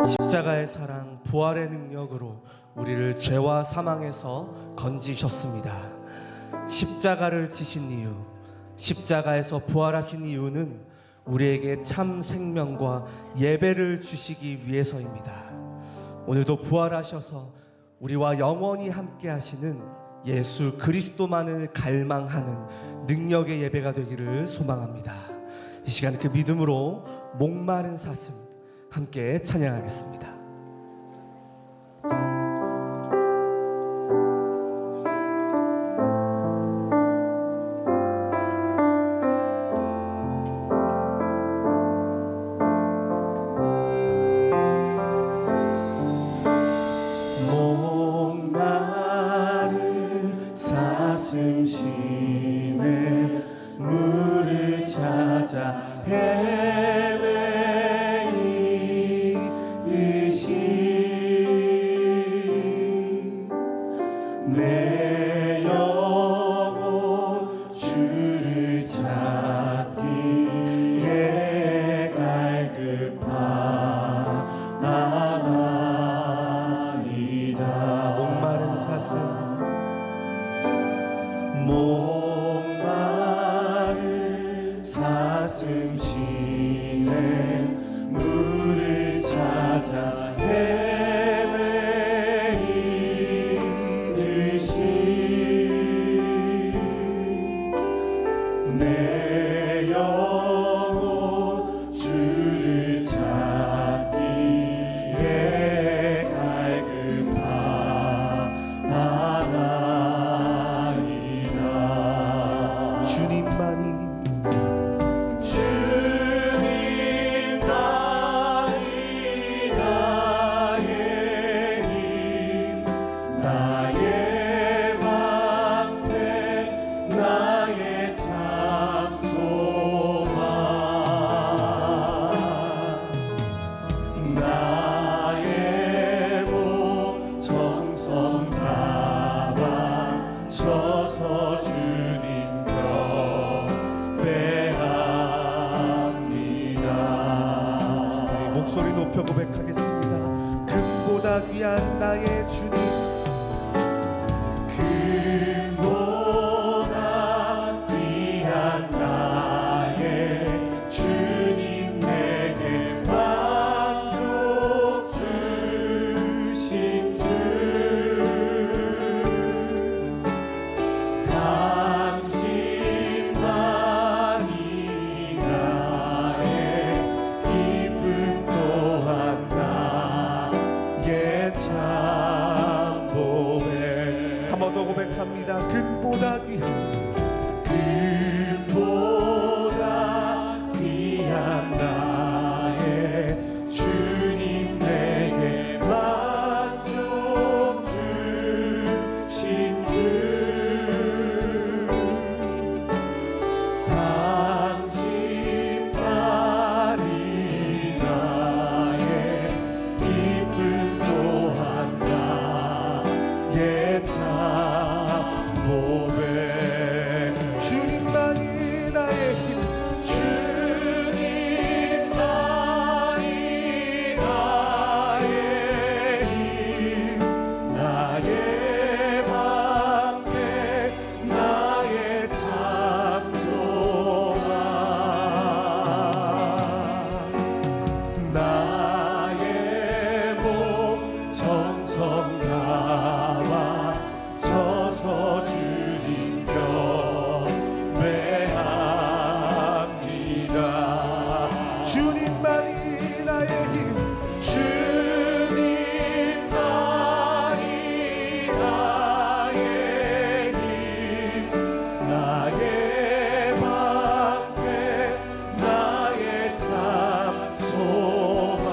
십자가의 사랑, 부활의 능력으로 우리를 죄와 사망에서 건지셨습니다. 십자가를 지신 이유, 십자가에서 부활하신 이유는 우리에게 참 생명과 예배를 주시기 위해서입니다. 오늘도 부활하셔서 우리와 영원히 함께 하시는 예수 그리스도만을 갈망하는 능력의 예배가 되기를 소망합니다. 이 시간 그 믿음으로 목마른 사슴 함께 찬양하겠습니다. 목마른 사슴 심해 물을 찾아 헤매이듯이 내 영혼 주를 찾기에 갈급하나이다. 목마른 사슴, 목마른 사슴 시내 물을 찾아 헤매이듯이 내 영혼 주를 찾기에 갈급하나이다. 주님만이 주님만이 나의 힘 나의 방패 나의 참 소망 나의 몸 정성 다 바쳐서 주님 경배합니다. 목소리 높여 고백하겠습니다. 금보다 귀한 나의 주님, 금보다 귀한 나의 주님 내게 만족 주신 주 당신만이 나의 기쁨 또한 나의 참 보배. 한 번 더 고백합니다. 금보다 귀한 금보다 귀한 나의 주님 내게 만족 주신 주 당신만이 나의 기쁨 또한 나의 참 보배. 주님만이 나의 힘, 주님만이 나의 힘 나의 방패 나의 참 소망 나의 몸 정성 다 바쳐서 주님 경배합니다. 주님만이 나의 힘, 주님만이 나의 힘 나의 방패 나의 참 소망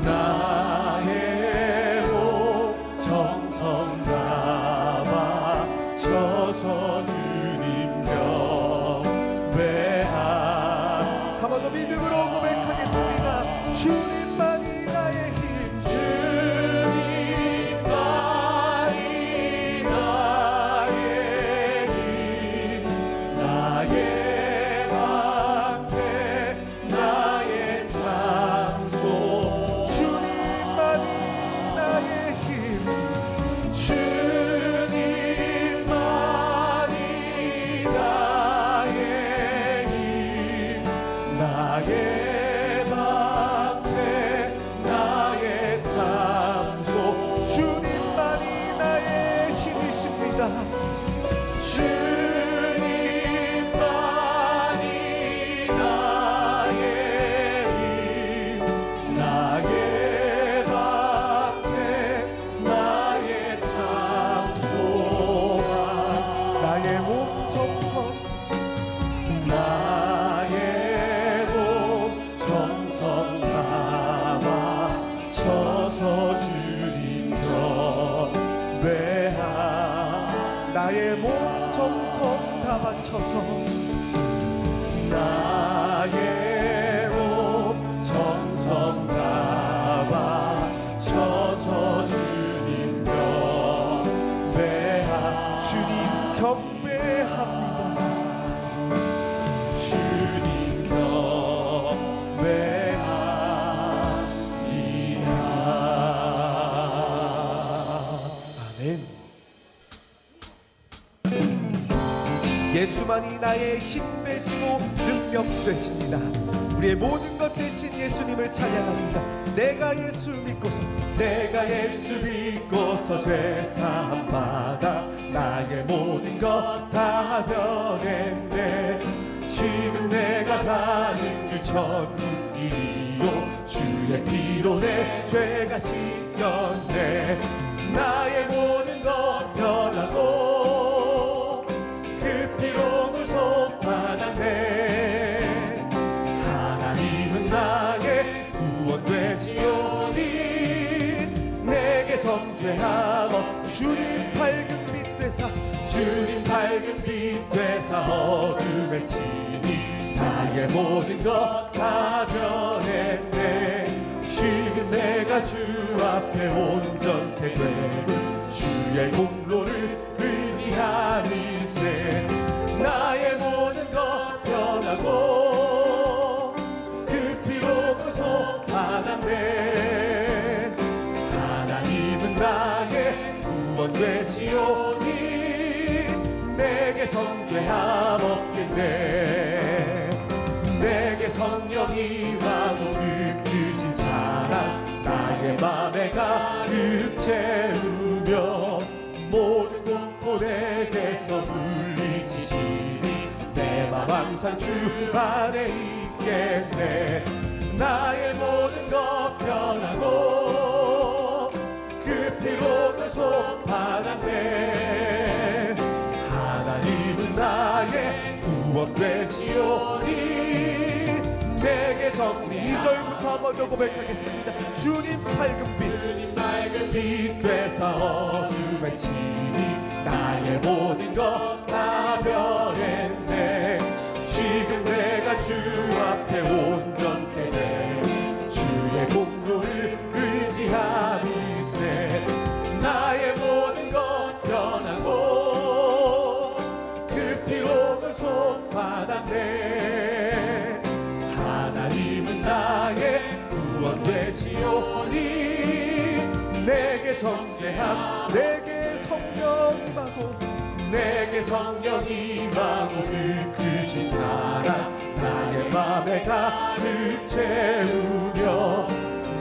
나의 몸 정성 다 바쳐서 주님 경배합니다. 한 번 더 믿음으로 고백하겠습니다. 주님만이 나의 힘, 주님만이 나의 힘 나의 방패 나의 다 바쳐서 나의 몸 정성 다 바쳐서 주님 경배하 주님 경배합니다. 주님 경배하리라. 아멘. 예수만이 나의 힘 되시고 능력 되십니다. 우리의 모든 것 대신 예수님을 찬양합니다. 내가 예수 믿고서 죄 사함 받아 나의 모든 것 다 변했네. 지금 내가 가는 길 천국이요 주의 피로 내 죄가 씻겼네. 나의 모든 것 변하고 그 피로 구속받았네. 하나님은 나의 구원 되시오니 내게 정죄함 주님 밝은 빛 되사 주님 밝은 빛 되사 어둠에 치니 나의 모든 것 다 변했네. 지금 내가 주 앞에 온전케 되니 주의 공로를 의지하리세. 나의 모든 것 변하고 그 피로 구속받았네. 하나님은 나의 구원 되시오니 내게 정죄함 없겠네. 내게 성령이 와고 이끄신 사랑 나의 맘에 가득 채우며 모든 공포 내게서 물리치시니 내 맘 항상 주 안에 있겠네. 나의 모든 것 변하고 그 피로 구속받았네. 하나님은 나의 구원 되시오니 내게 정리 2절부터 먼저 고백하겠습니다. 주님 밝은 빛 주님 밝은 빛 되사 어둠에 치니 나의 모든 것 다 변했네. 지금 내가 주 앞에 온전케 되니 주의 공로를 의지하리세. 나의 모든 것 변하고 그 피로 구속받았네. 하나님은 나의 구원 되시오니 내게 정죄함 내게 성령 임하고 내게 성령 임하고 이끄신 사랑 나의 맘에 가득 채우며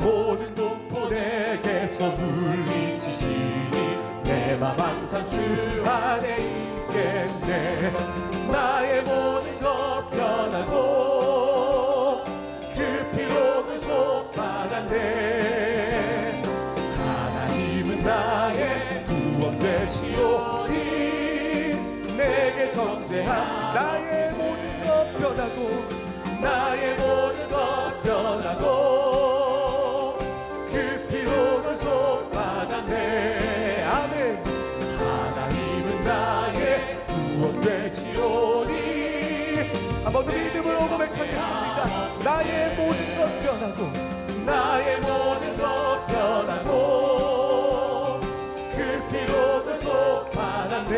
모든 공포 내게서 물리치시니 내 맘 항상 주 안에 있겠네. 나의 모든 것 변하고 그 피로 구속받았네. 하나님은 나의 구원 되시오니 내게 정죄한 나의 모든 것 변하고 나의 모든 것 변하고 그 피로 구속받았네. 아멘. 하나님은 나의 구원 되시오니 한 번 더 믿음으로 고백하겠습니다. 나의 모든 것 변하고 나의 모든 것 변하고 그 피로 구속받았네.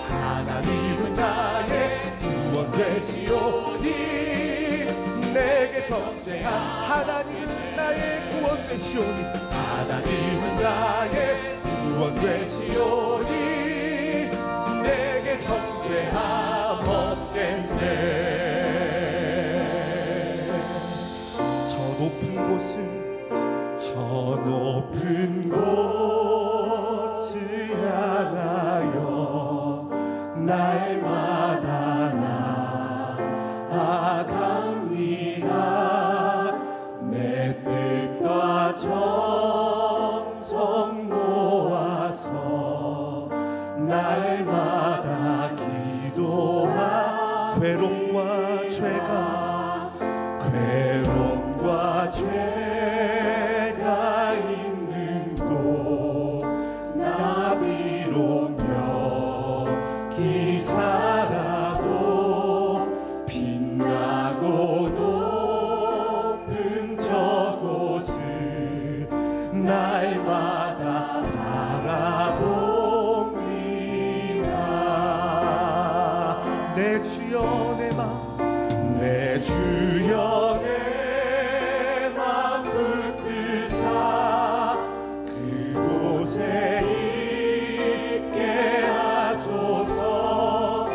하나님은 나의 구원 되시오니 내게 정죄한 하나님은 나의 구원 되시오니 하나님은 나의 구원 되시오니 내게 정죄함 없겠네. 저 높은 곳을 저 높은 곳을 향하여 날마다 나아갑니다. 내 뜻과 정성 모아서 날마다 기도하 괴로움과 죄가 있는 곳 나비로며 맘 내 주여 내 맘 붙드사 그곳에 있게 하소서.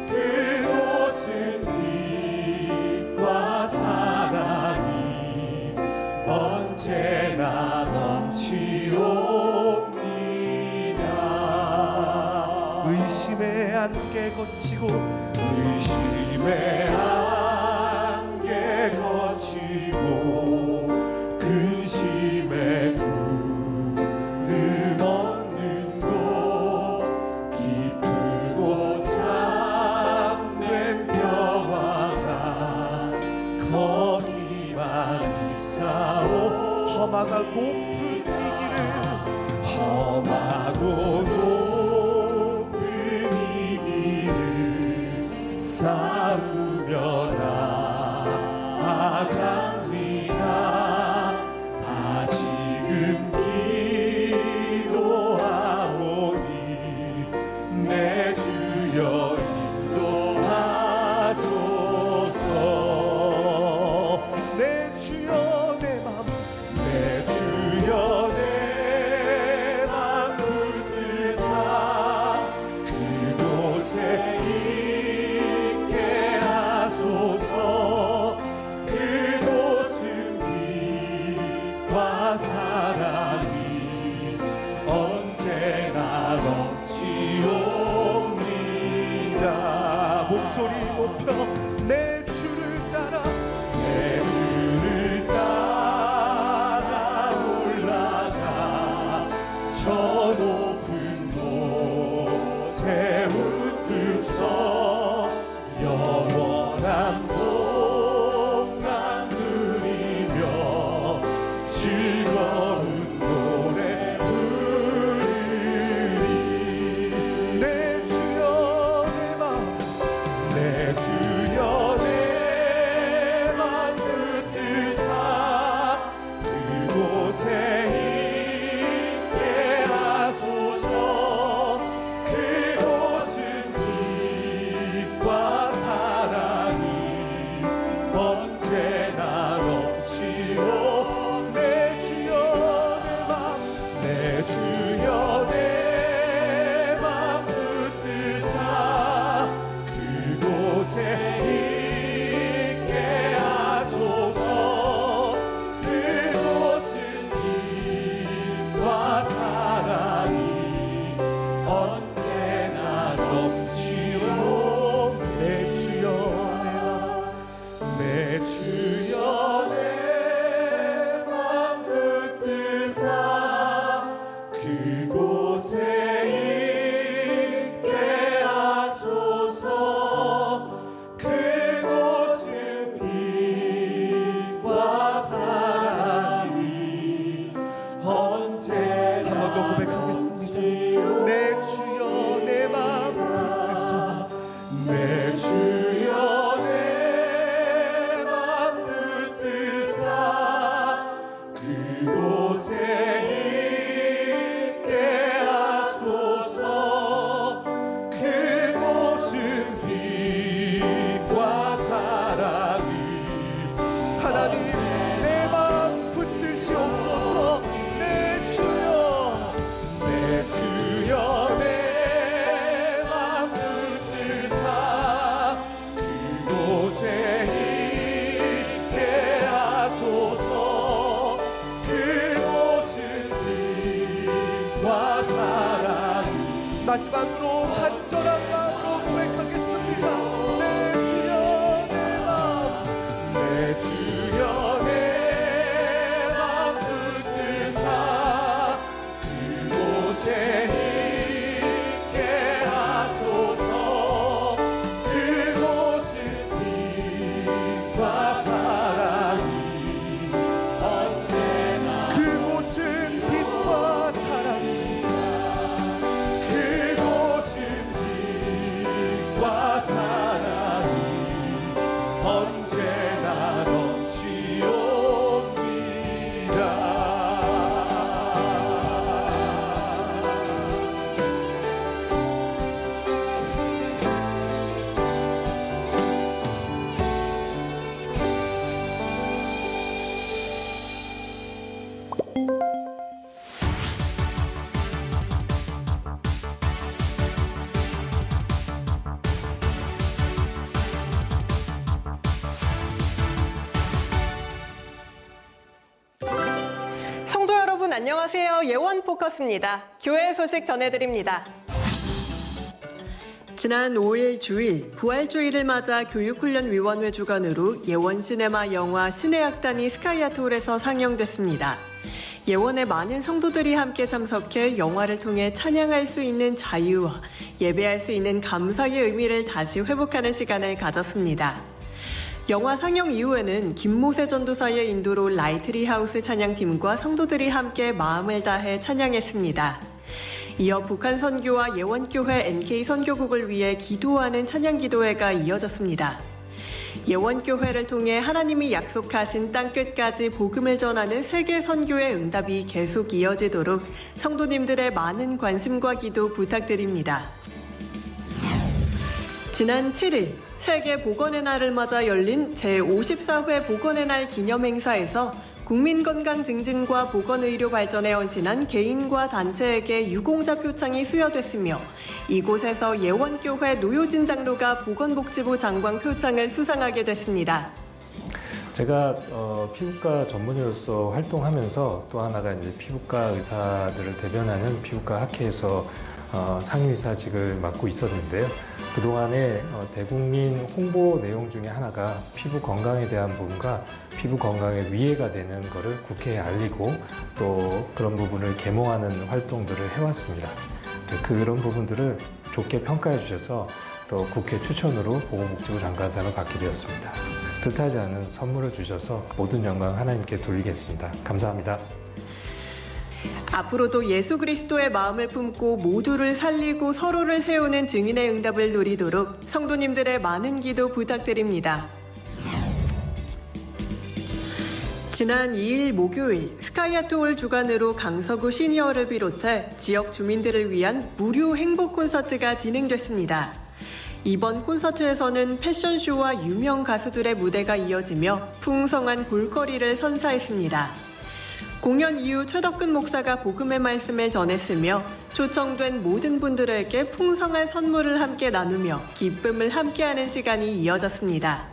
그곳은 빛과 사랑이 언제나 넘치옵니다. 의심의 안개 거치고 의심의 안개 거치고 근심의 구름 없는 곳 기쁘고 참된 평화가 거기만 있사오. 험하고 높은 이 길을 험하고 높은 이 길을 싸우며 나아갑니다. 다시금 기도하오니 내 주여 인도하소서. 내 주여 내 맘 내 주여 내 맘 붙드사 그곳에 있게 하소서. 그곳은 빛과 사랑이 언제나 넘치옵니다. 목소리 높여 내 주를 따라 내 주를 따라 올라가 저 높은 곳에 우뚝 서 영원한 복만 누리며 즐거운 노래 부르리. 내 주여 내 맘 내 주여 내 맘 붙드사 그곳에 있게 하소서. 그곳은 빛과 사랑이 언제나 넘치오. 내 주여 내 맘 내 주여 내 맘 붙드사 그곳에 있게 하소서. 그곳은 빛과 사랑이 언제나 넘치오. 내 주여 내 주여 내 맘 붙드사 그곳에 있게 하소서. 그곳은 빛과 사랑이 언제나 한 번 더 고백하겠습니다. 내 주여 내 맘 붙드사 내 주여 내 맘 붙드사 그곳에 있게 하소서. 그곳은 빛과 사랑이 하나님 내 맘 붙드시옵소서. 내 주여 내 주여 내 맘 붙드사 그곳에 있게 하소서. 그곳은 빛과 사랑이 마지막으로 간절한 마음으로 고백하겠습니다. 내 주여 내 맘 내 주여 내 맘 붙드사 그곳에 있게 하소서. 그곳은 빛과 사랑이 언제나 그곳은 빛과 사랑이 그곳은 빛 안녕하세요. 예원 포커스입니다. 교회 소식 전해드립니다. 지난 5일 주일 부활주일을 맞아 교육훈련위원회 주관으로 예원 시네마 영화 신의 악단이 스카이아트홀에서 상영됐습니다. 예원의 많은 성도들이 함께 참석해 영화를 통해 찬양할 수 있는 자유와 예배할 수 있는 감사의 의미를 다시 회복하는 시간을 가졌습니다. 영화 상영 이후에는 김모세 전도사의 인도로 라이트리 하우스 찬양팀과 성도들이 함께 마음을 다해 찬양했습니다. 이어 북한 선교와 예원교회 NK 선교국을 위해 기도하는 찬양기도회가 이어졌습니다. 예원교회를 통해 하나님이 약속하신 땅끝까지 복음을 전하는 세계 선교의 응답이 계속 이어지도록 성도님들의 많은 관심과 기도 부탁드립니다. 지난 7일 세계보건의 날을 맞아 열린 제54회 보건의 날 기념행사에서 국민건강 증진과 보건의료 발전에 헌신한 개인과 단체에게 유공자 표창이 수여됐으며 이곳에서 예원교회 노효진 장로가 보건복지부 장관 표창을 수상하게 됐습니다. 제가 피부과 전문의로서 활동하면서 또 하나가 이제 피부과 의사들을 대변하는 피부과 학회에서 상임이사직을 맡고 있었는데요. 그동안에 대국민 홍보 내용 중에 하나가 피부 건강에 대한 부분과 피부 건강에 위해가 되는 것을 국회에 알리고 또 그런 부분을 계몽하는 활동들을 해왔습니다. 그런 부분들을 좋게 평가해 주셔서 또 국회 추천으로 보건복지부 장관상을 받게 되었습니다. 뜻하지 않은 선물을 주셔서 모든 영광 하나님께 돌리겠습니다. 감사합니다. 앞으로도 예수 그리스도의 마음을 품고 모두를 살리고 서로를 세우는 증인의 응답을 누리도록 성도님들의 많은 기도 부탁드립니다. 지난 2일 목요일 스카이아트홀 주관으로 강서구 시니어를 비롯해 지역 주민들을 위한 무료 행복 콘서트가 진행됐습니다. 이번 콘서트에서는 패션쇼와 유명 가수들의 무대가 이어지며 풍성한 볼거리를 선사했습니다. 공연 이후 최덕근 목사가 복음의 말씀을 전했으며 초청된 모든 분들에게 풍성한 선물을 함께 나누며 기쁨을 함께하는 시간이 이어졌습니다.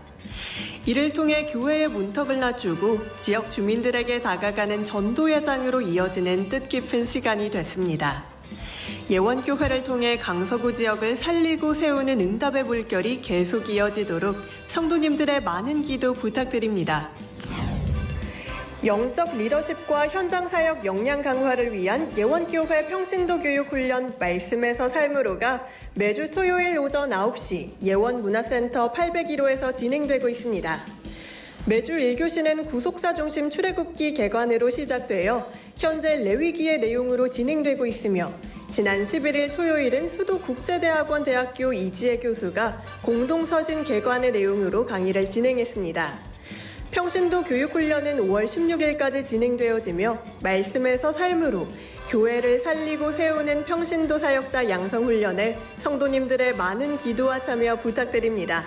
이를 통해 교회의 문턱을 낮추고 지역 주민들에게 다가가는 전도의 장으로 이어지는 뜻깊은 시간이 됐습니다. 예원교회를 통해 강서구 지역을 살리고 세우는 응답의 물결이 계속 이어지도록 성도님들의 많은 기도 부탁드립니다. 영적 리더십과 현장 사역 역량 강화를 위한 예원교회 평신도 교육 훈련 말씀에서 삶으로가 매주 토요일 오전 9시 예원문화센터 801호에서 진행되고 있습니다. 매주 1교시는 구속사 중심 출애굽기 개관으로 시작되어 현재 레위기의 내용으로 진행되고 있으며 지난 11일 토요일은 수도국제대학원 대학교 이지혜 교수가 공동서신 개관의 내용으로 강의를 진행했습니다. 평신도 교육훈련은 5월 16일까지 진행되어지며 말씀에서 삶으로 교회를 살리고 세우는 평신도 사역자 양성훈련에 성도님들의 많은 기도와 참여 부탁드립니다.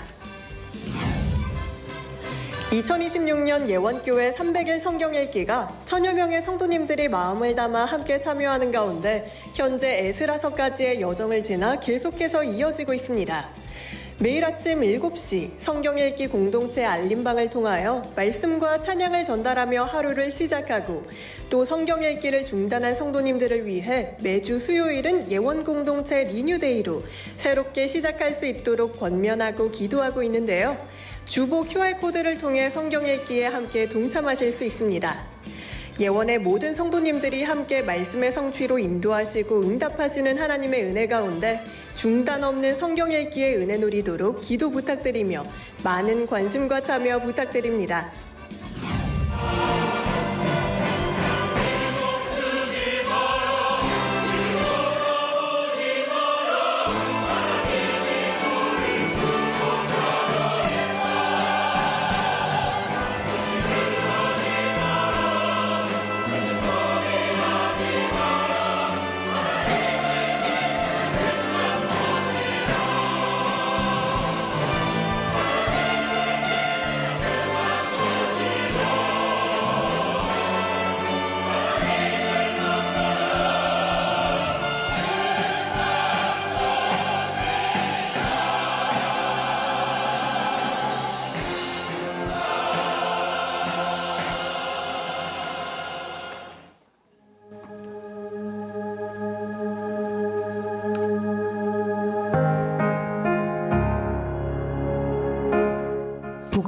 2026년 예원교회 300일 성경 읽기가 1000여 명의 성도님들이 마음을 담아 함께 참여하는 가운데 현재 에스라서까지의 여정을 지나 계속해서 이어지고 있습니다. 매일 아침 7시 성경 읽기 공동체 알림방을 통하여 말씀과 찬양을 전달하며 하루를 시작하고 또 성경 읽기를 중단한 성도님들을 위해 매주 수요일은 예원 공동체 리뉴데이로 새롭게 시작할 수 있도록 권면하고 기도하고 있는데요. 주보 QR코드를 통해 성경 읽기에 함께 동참하실 수 있습니다. 예원의 모든 성도님들이 함께 말씀의 성취로 인도하시고 응답하시는 하나님의 은혜 가운데 중단 없는 성경 읽기의 은혜 누리도록 기도 부탁드리며 많은 관심과 참여 부탁드립니다.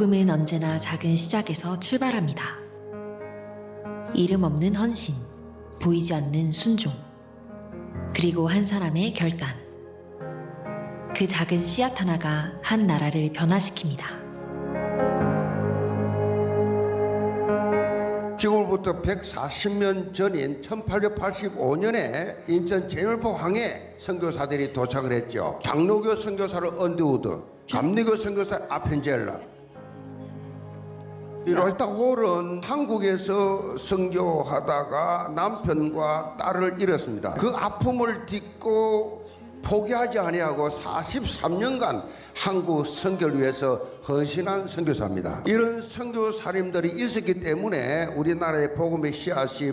복음은 언제나 작은 시작에서 출발합니다. 이름 없는 헌신, 보이지 않는 순종, 그리고 한 사람의 결단. 그 작은 씨앗 하나가 한 나라를 변화시킵니다. 지금부터 140년 전인 1885년에 인천 제물포항에 선교사들이 도착을 했죠. 장로교 선교사를 언더우드, 감리교 선교사 아펜젤라. 이 로이타 홀은 한국에서 선교하다가 남편과 딸을 잃었습니다. 그 아픔을 딛고 포기하지 아니하고 43년간 한국 선교를 위해서 헌신한 선교사입니다. 이런 선교사님들이 있었기 때문에 우리나라의 복음의 씨앗이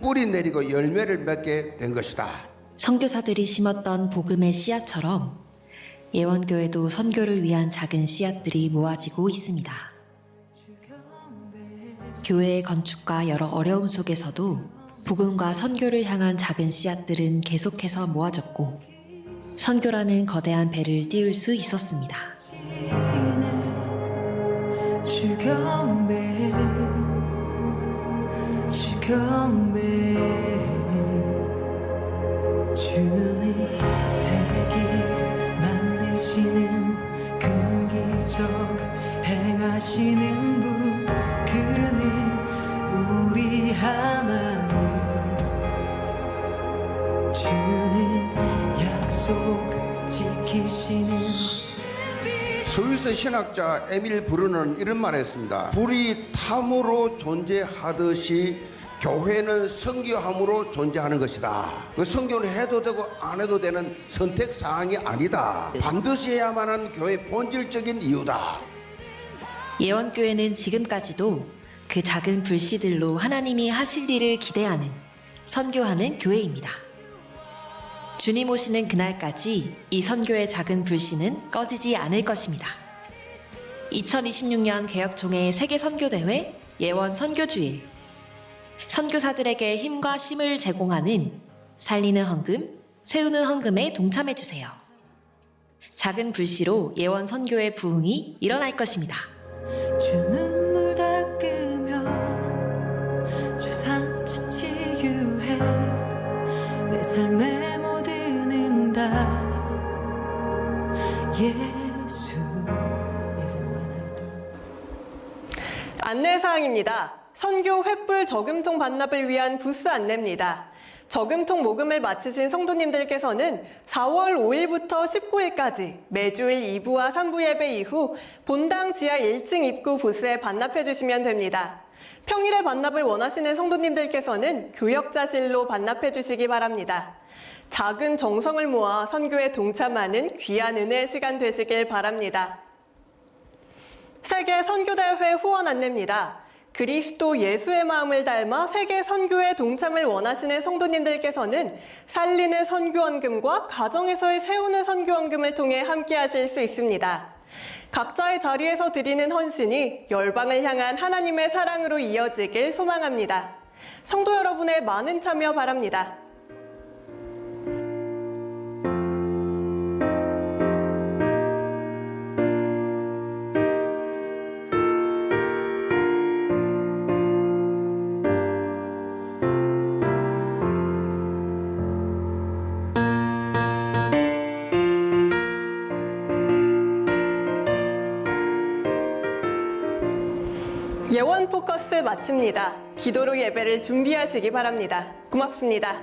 뿌리 내리고 열매를 맺게 된 것이다. 선교사들이 심었던 복음의 씨앗처럼 예원교회도 선교를 위한 작은 씨앗들이 모아지고 있습니다. 교회의 건축과 여러 어려움 속에서도 복음과 선교를 향한 작은 씨앗들은 계속해서 모아졌고 선교라는 거대한 배를 띄울 수 있었습니다. 주경배 주는 세계를 만드시는 큰 기적 행하시는 분 그는 우리 하나님 주는 약속 지키시는 스위스 신학자 에밀 브루너는 이런 말을 했습니다. 불이 탐으로 존재하듯이 교회는 선교함으로 존재하는 것이다. 그 선교는 해도 되고 안 해도 되는 선택 사항이 아니다. 반드시 해야만 하는 교회의 본질적인 이유다. 예원교회는 지금까지도 그 작은 불씨들로 하나님이 하실 일을 기대하는 선교하는 교회입니다. 주님 오시는 그날까지 이 선교의 작은 불씨는 꺼지지 않을 것입니다. 2026년 개혁총회 세계선교대회 예원 선교주일, 선교사들에게 힘과 쉼을 제공하는 살리는 헌금, 세우는 헌금에 동참해주세요. 작은 불씨로 예원 선교의 부흥이 일어날 것입니다. 주 눈물 닦으며 주 상처 치유해 내 삶의 모든 응답 예수. 안내사항입니다. 선교 횃불 저금통 반납을 위한 부스 안내입니다. 저금통 모금을 마치신 성도님들께서는 4월 5일부터 19일까지 매주일 2부와 3부 예배 이후 본당 지하 1층 입구 부스에 반납해 주시면 됩니다. 평일에 반납을 원하시는 성도님들께서는 교역자실로 반납해 주시기 바랍니다. 작은 정성을 모아 선교에 동참하는 귀한 은혜의 시간 되시길 바랍니다. 세계 선교대회 후원 안내입니다. 그리스도 예수의 마음을 닮아 세계 선교에 동참을 원하시는 성도님들께서는 살리는 선교원금과 가정에서의 세우는 선교원금을 통해 함께 하실 수 있습니다. 각자의 자리에서 드리는 헌신이 열방을 향한 하나님의 사랑으로 이어지길 소망합니다. 성도 여러분의 많은 참여 바랍니다. 예원 포커스 마칩니다. 기도로 예배를 준비하시기 바랍니다. 고맙습니다.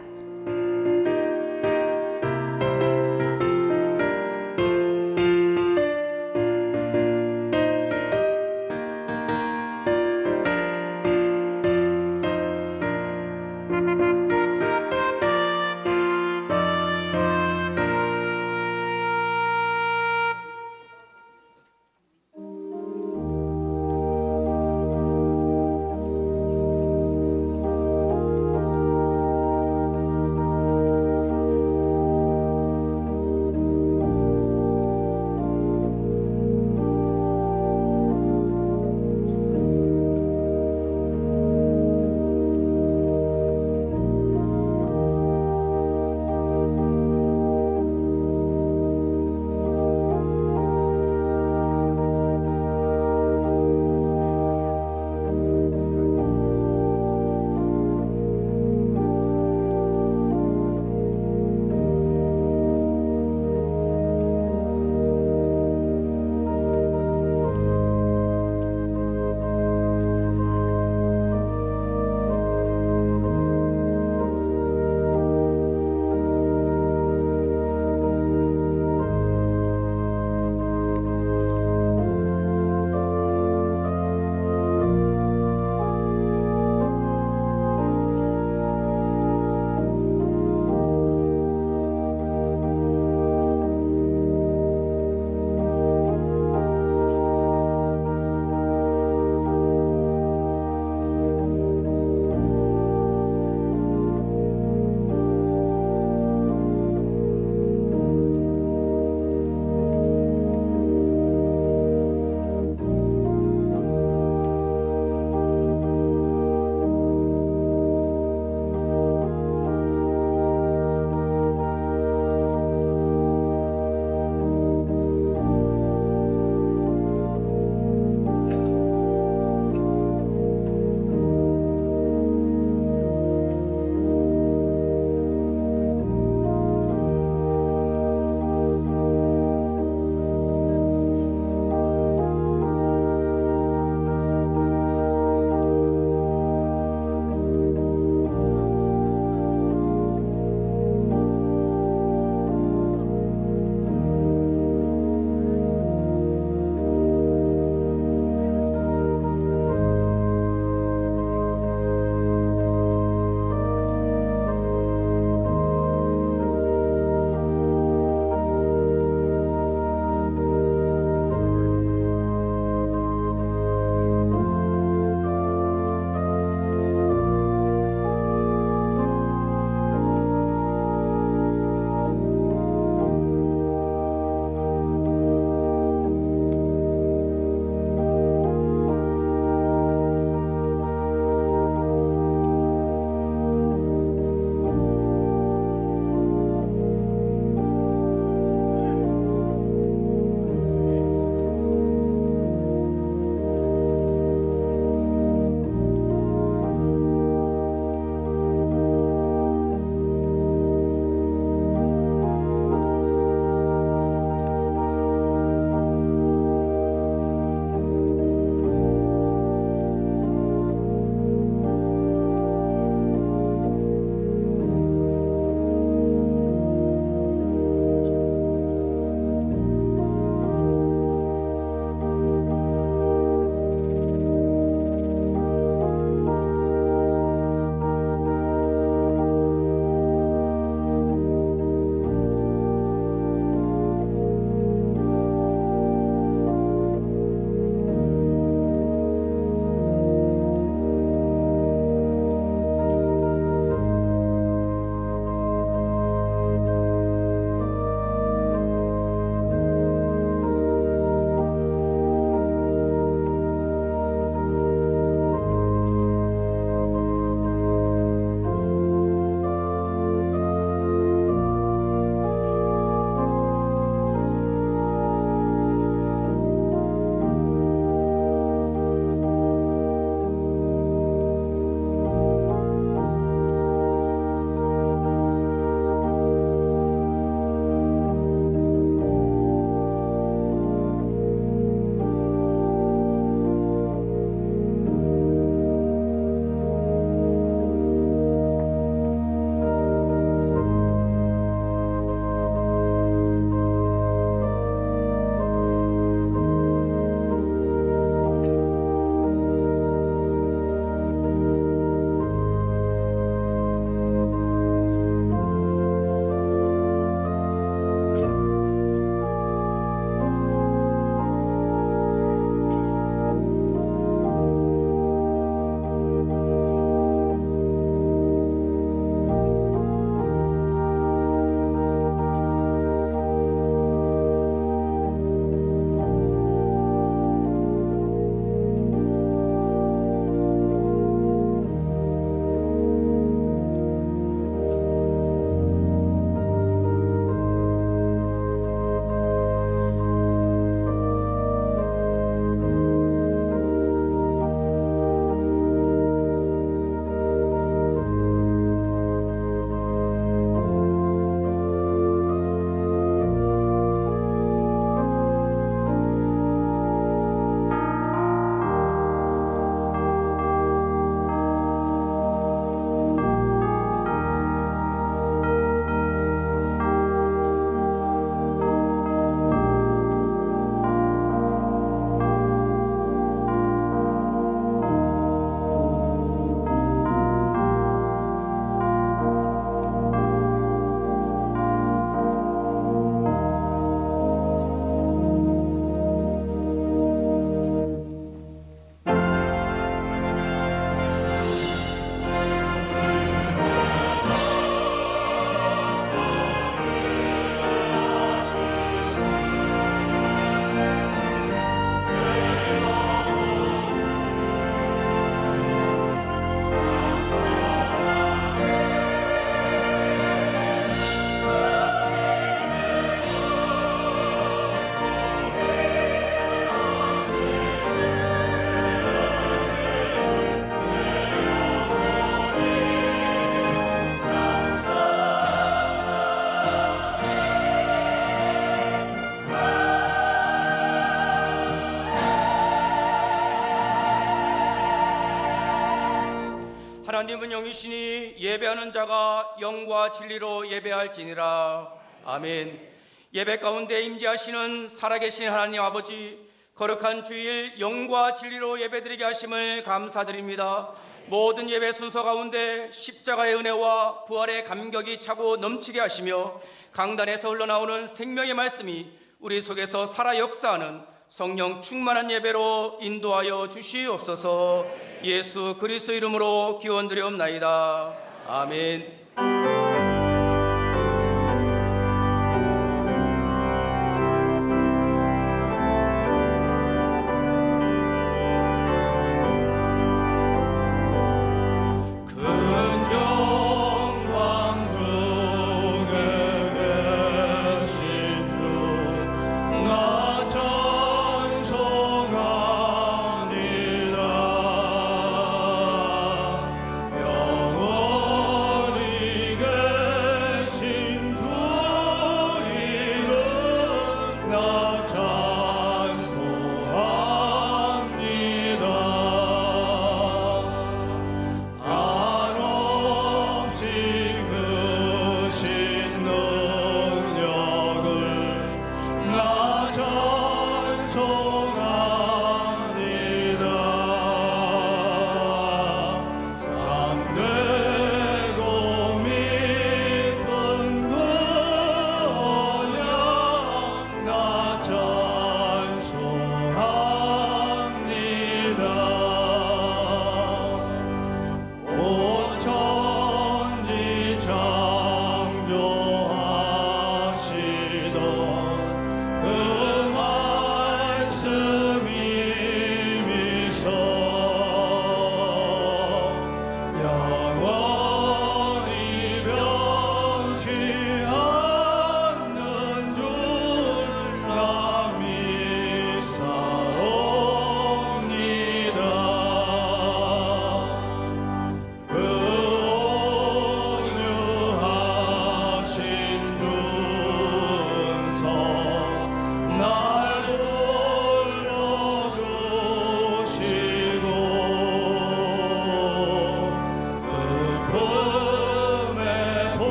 하나님은 영이시니 예배하는 자가 영과 진리로 예배할지니라. 아멘. 예배 가운데 임재하시는 살아계신 하나님 아버지, 거룩한 주일 영과 진리로 예배드리게 하심을 감사드립니다. 모든 예배 순서 가운데 십자가의 은혜와 부활의 감격이 차고 넘치게 하시며 강단에서 흘러나오는 생명의 말씀이 우리 속에서 살아 역사하는 성령 충만한 예배로 인도하여 주시옵소서. 예수 그리스도 이름으로 기원드리옵나이다. 아멘.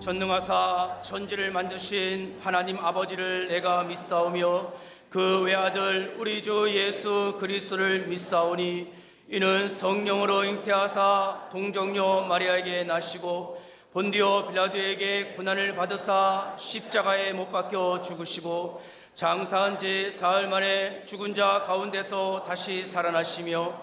전능하사 천지를 만드신 하나님 아버지를 내가 믿사오며 그 외아들 우리 주 예수 그리스도를 믿사오니 이는 성령으로 잉태하사 동정녀 마리아에게 나시고 본디오 빌라도에게 고난을 받으사 십자가에 못 박혀 죽으시고 장사한 지 사흘 만에 죽은 자 가운데서 다시 살아나시며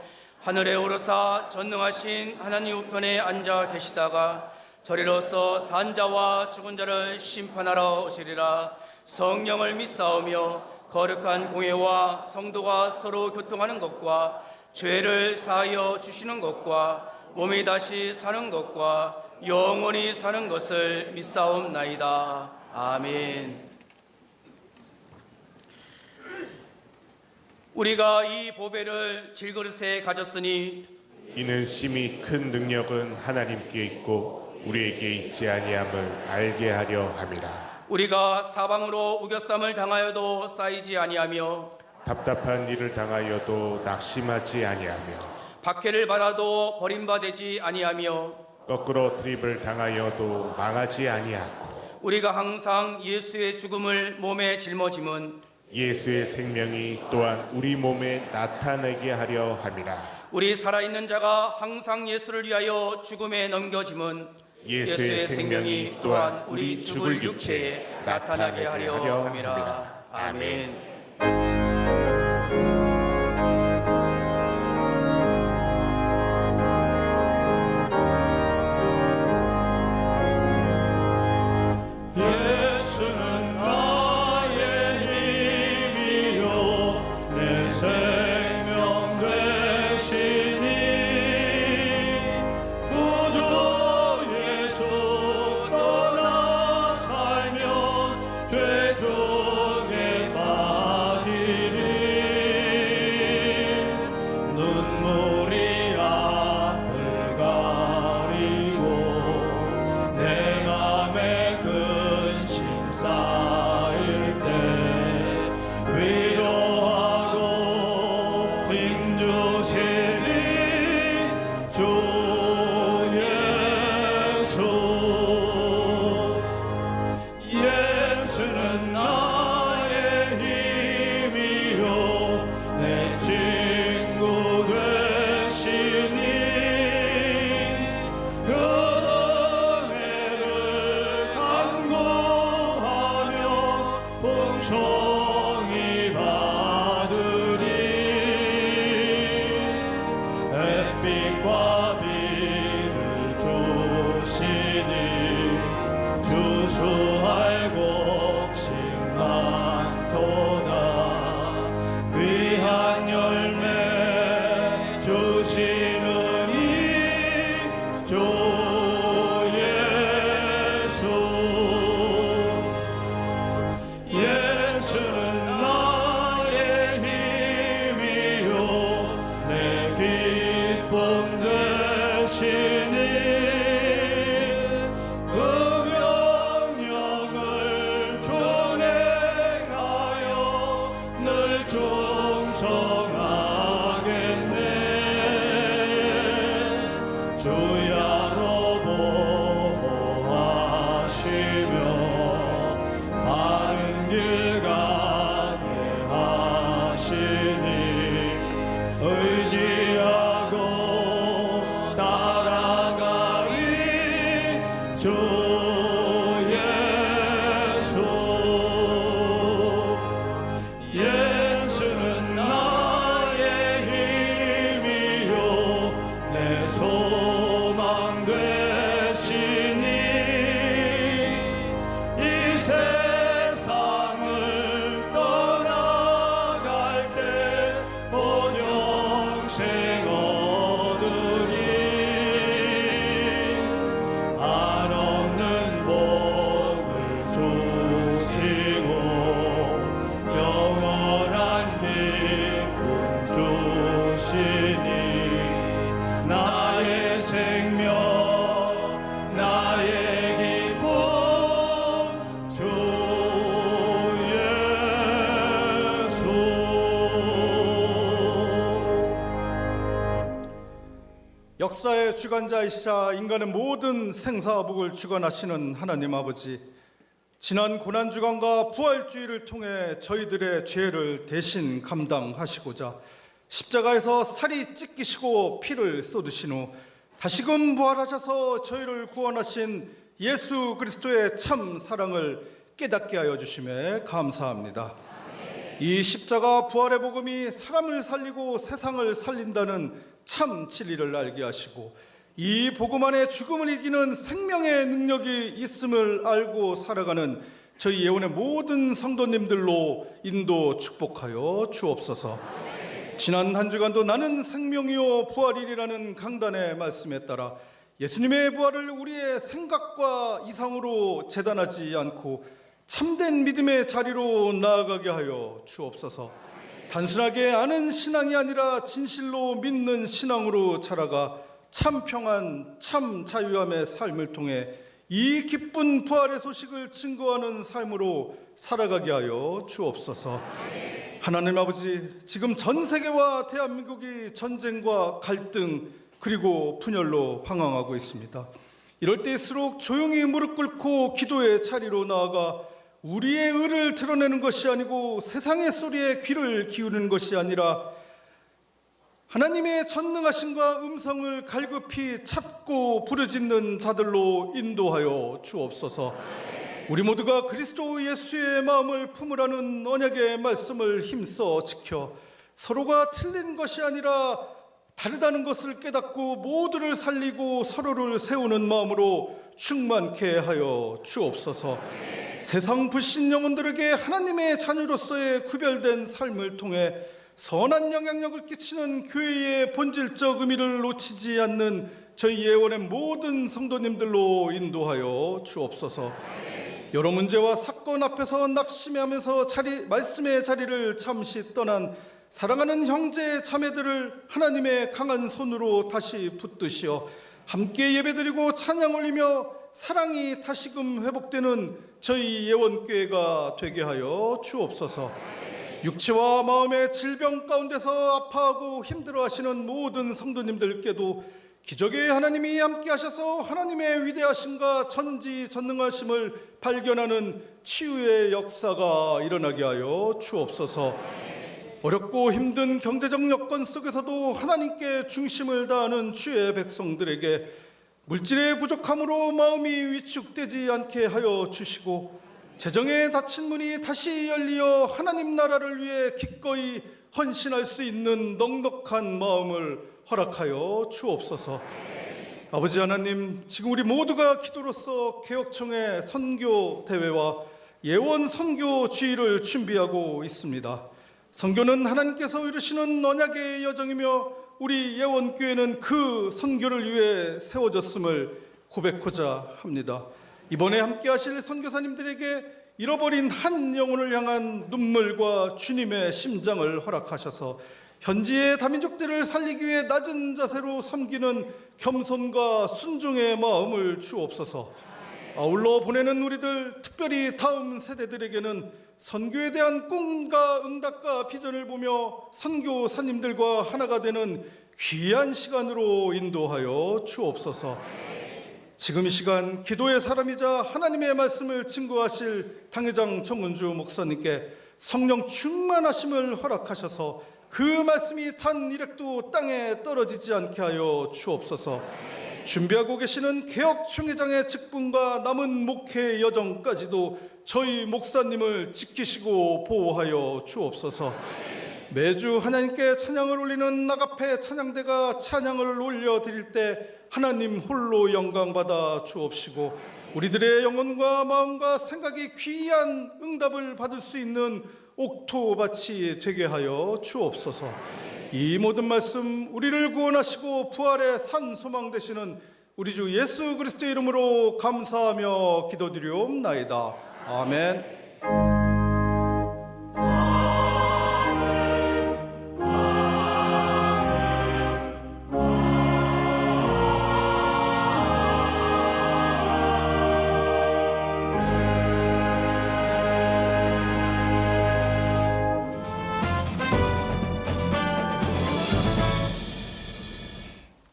하늘에 오르사 전능하신 하나님 우편에 앉아 계시다가 저리로서 산 자와 죽은 자를 심판하러 오시리라. 성령을 믿사오며 거룩한 공회와 성도가 서로 교통하는 것과 죄를 사하여 주시는 것과 몸이 다시 사는 것과 영원히 사는 것을 믿사옵나이다. 아멘. 우리가 이 보배를 질그릇에 가졌으니 이는 심히 큰 능력은 하나님께 있고 우리에게 있지 아니함을 알게 하려 함이라. 우리가 사방으로 우겨쌈을 당하여도 쌓이지 아니하며 답답한 일을 당하여도 낙심하지 아니하며 박해를 받아도 버림받지 아니하며 거꾸로 트립을 당하여도 망하지 아니하고 우리가 항상 예수의 죽음을 몸에 짊어짐은 예수의 생명이 또한 우리 몸에 나타나게 하려 함이라. 우리 살아있는 자가 항상 예수를 위하여 죽음에 넘겨짐은 예수의 생명이 또한 우리 죽을 육체에 나타나게 하려 함이라. 아멘. 예수는 나의 힘이요 내 생명 되시니 구주 예수 떠나 살면 죄 중에 종이 받으리 햇빛과 비를 주시니 주수할 곡식 많도다 귀한 열매 주시는 이 주 예수 예수는 나의 힘이요 내 기쁨 되시니 그 명령을 준행하여 늘 충성하겠네 주야로 보호하시며 바른 길 가게 하시니 의지하고 따라가리 주 예수 예수는 나의 힘이요 내 소망 되시니 이 세상을 떠나갈 때 본영생 얻으리 한없는 복을 주시고 영원한 기쁨 주시니 나의 생명 나의 기쁨 주 예수 역사의 주관자이시자 인간의 모든 생사복을 주관하시는 하나님 아버지, 지난 고난주간과 부활주의를 통해 저희들의 죄를 대신 감당하시고자 십자가에서 살이 찢기시고 피를 쏟으신 후 다시금 부활하셔서 저희를 구원하신 예수 그리스도의 참 사랑을 깨닫게 하여 주심에 감사합니다. 이 십자가 부활의 복음이 사람을 살리고 세상을 살린다는 참 진리를 알게 하시고 이 복음 안에 죽음을 이기는 생명의 능력이 있음을 알고 살아가는 저희 예원의 모든 성도님들로 인도 축복하여 주옵소서. 지난 한 주간도 나는 생명이요 부활이라는 강단의 말씀에 따라 예수님의 부활을 우리의 생각과 이상으로 재단하지 않고 참된 믿음의 자리로 나아가게 하여 주옵소서. 단순하게 아는 신앙이 아니라 진실로 믿는 신앙으로 자라가 참 평안, 참 자유함의 삶을 통해 이 기쁜 부활의 소식을 증거하는 삶으로 살아가게 하여 주옵소서. 하나님 아버지, 지금 전 세계와 대한민국이 전쟁과 갈등 그리고 분열로 방황하고 있습니다. 이럴 때일수록 조용히 무릎 꿇고 기도의 자리로 나아가 우리의 의를 드러내는 것이 아니고 세상의 소리에 귀를 기울이는 것이 아니라 하나님의 전능하심과 음성을 갈급히 찾고 부르짖는 자들로 인도하여 주옵소서. 우리 모두가 그리스도 예수의 마음을 품으라는 언약의 말씀을 힘써 지켜 서로가 틀린 것이 아니라 다르다는 것을 깨닫고 모두를 살리고 서로를 세우는 마음으로 충만케 하여 주옵소서. 세상 불신 영혼들에게 하나님의 자녀로서의 구별된 삶을 통해 선한 영향력을 끼치는 교회의 본질적 의미를 놓치지 않는 저희 예원의 모든 성도님들로 인도하여 주옵소서. 여러 문제와 사건 앞에서 낙심하면서 말씀의 자리를 잠시 떠난 사랑하는 형제 자매들을 하나님의 강한 손으로 다시 붙드시어 함께 예배드리고 찬양 올리며 사랑이 다시금 회복되는 저희 예원교회가 되게 하여 주옵소서. 육체와 마음의 질병 가운데서 아파하고 힘들어하시는 모든 성도님들께도 기적의 하나님이 함께 하셔서 하나님의 위대하심과 전지전능하심을 발견하는 치유의 역사가 일어나게 하여 주옵소서. 어렵고 힘든 경제적 여건 속에서도 하나님께 중심을 다하는 주의 백성들에게 물질의 부족함으로 마음이 위축되지 않게 하여 주시고 재정에 닫힌 문이 다시 열리어 하나님 나라를 위해 기꺼이 헌신할 수 있는 넉넉한 마음을 허락하여 주옵소서. 아버지 하나님, 지금 우리 모두가 기도로서 개혁청의 선교 대회와 예원 선교 주일을 준비하고 있습니다. 선교는 하나님께서 이루시는 언약의 여정이며 우리 예원교회는 그 선교를 위해 세워졌음을 고백하고자 합니다. 이번에 함께 하실 선교사님들에게 잃어버린 한 영혼을 향한 눈물과 주님의 심장을 허락하셔서 현지의 다민족들을 살리기 위해 낮은 자세로 섬기는 겸손과 순종의 마음을 주옵소서. 아울러 보내는 우리들, 특별히 다음 세대들에게는 선교에 대한 꿈과 응답과 비전을 보며 선교사님들과 하나가 되는 귀한 시간으로 인도하여 주옵소서. 지금 이 시간 기도의 사람이자 하나님의 말씀을 증거하실 당회장 정은주 목사님께 성령 충만하심을 허락하셔서 그 말씀이 단 일획도 땅에 떨어지지 않게 하여 주옵소서. 준비하고 계시는 개혁총회장의 직분과 남은 목회 여정까지도 저희 목사님을 지키시고 보호하여 주옵소서. 매주 하나님께 찬양을 올리는 나가페 찬양대가 찬양을 올려드릴 때 하나님 홀로 영광받아 주옵시고 우리들의 영혼과 마음과 생각이 귀한 응답을 받을 수 있는 옥토밭이 되게 하여 주옵소서. 이 모든 말씀 우리를 구원하시고 부활의 산 소망 되시는 우리 주 예수 그리스도의 이름으로 감사하며 기도드리옵나이다. 아멘.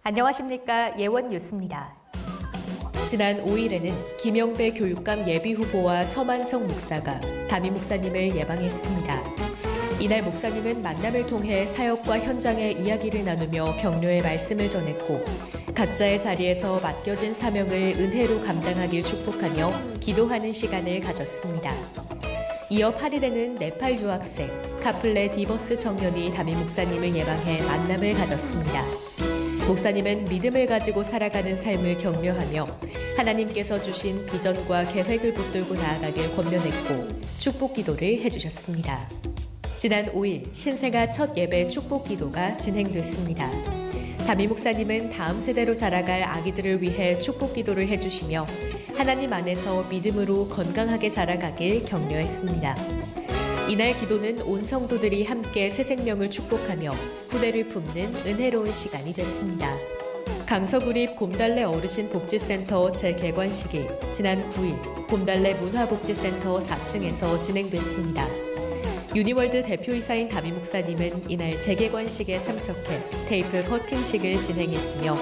안녕하십니까. 예원 뉴스입니다. 지난 5일에는 김영배 교육감 예비후보와 서만성 목사가 담임 목사님을 예방했습니다. 이날 목사님은 만남을 통해 사역과 현장의 이야기를 나누며 격려의 말씀을 전했고 각자의 자리에서 맡겨진 사명을 은혜로 감당하길 축복하며 기도하는 시간을 가졌습니다. 이어 8일에는 네팔 유학생 카플레 디버스 청년이 담임 목사님을 예방해 만남을 가졌습니다. 목사님은 믿음을 가지고 살아가는 삶을 격려하며 하나님께서 주신 비전과 계획을 붙들고 나아가길 권면했고 축복 기도를 해주셨습니다. 지난 5일 신생아 첫 예배 축복 기도가 진행됐습니다. 담임 목사님은 다음 세대로 자라갈 아기들을 위해 축복 기도를 해주시며 하나님 안에서 믿음으로 건강하게 자라가길 격려했습니다. 이날 기도는 온 성도들이 함께 새 생명을 축복하며 후대를 품는 은혜로운 시간이 됐습니다. 강서구립 곰달래 어르신 복지센터 재개관식이 지난 9일 곰달래 문화복지센터 4층에서 진행됐습니다. 유니월드 대표이사인 담임 목사님은 이날 재개관식에 참석해 테이프 커팅식을 진행했으며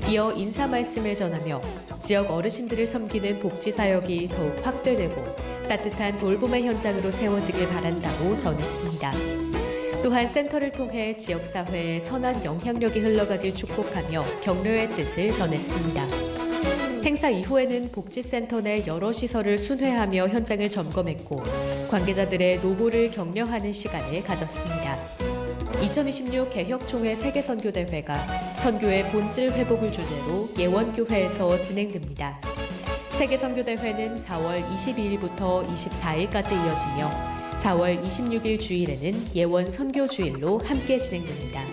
이어 인사 말씀을 전하며 지역 어르신들을 섬기는 복지사역이 더욱 확대되고 따뜻한 돌봄의 현장으로 세워지길 바란다고 전했습니다. 또한 센터를 통해 지역사회에 선한 영향력이 흘러가길 축복하며 격려의 뜻을 전했습니다. 행사 이후에는 복지센터 내 여러 시설을 순회하며 현장을 점검했고 관계자들의 노고를 격려하는 시간을 가졌습니다. 2026 개혁총회 세계선교대회가 선교의 본질 회복을 주제로 예원교회에서 진행됩니다. 세계선교대회는 4월 22일부터 24일까지 이어지며 4월 26일 주일에는 예원 선교주일로 함께 진행됩니다.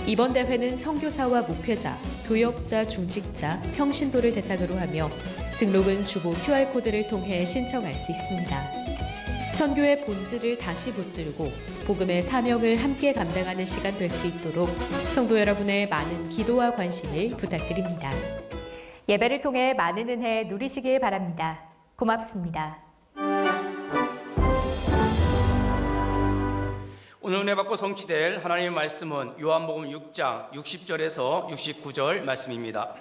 이번 대회는 선교사와 목회자, 교역자, 중직자, 평신도를 대상으로 하며 등록은 주보 QR코드를 통해 신청할 수 있습니다. 선교의 본질을 다시 붙들고 복음의 사명을 함께 감당하는 시간 될 수 있도록 성도 여러분의 많은 기도와 관심을 부탁드립니다. 예배를 통해 많은 은혜 누리시길 바랍니다. 고맙습니다. 오늘 은혜 받고 성취될 하나님의 말씀은 요한복음 6장 60절에서 69절 말씀입니다.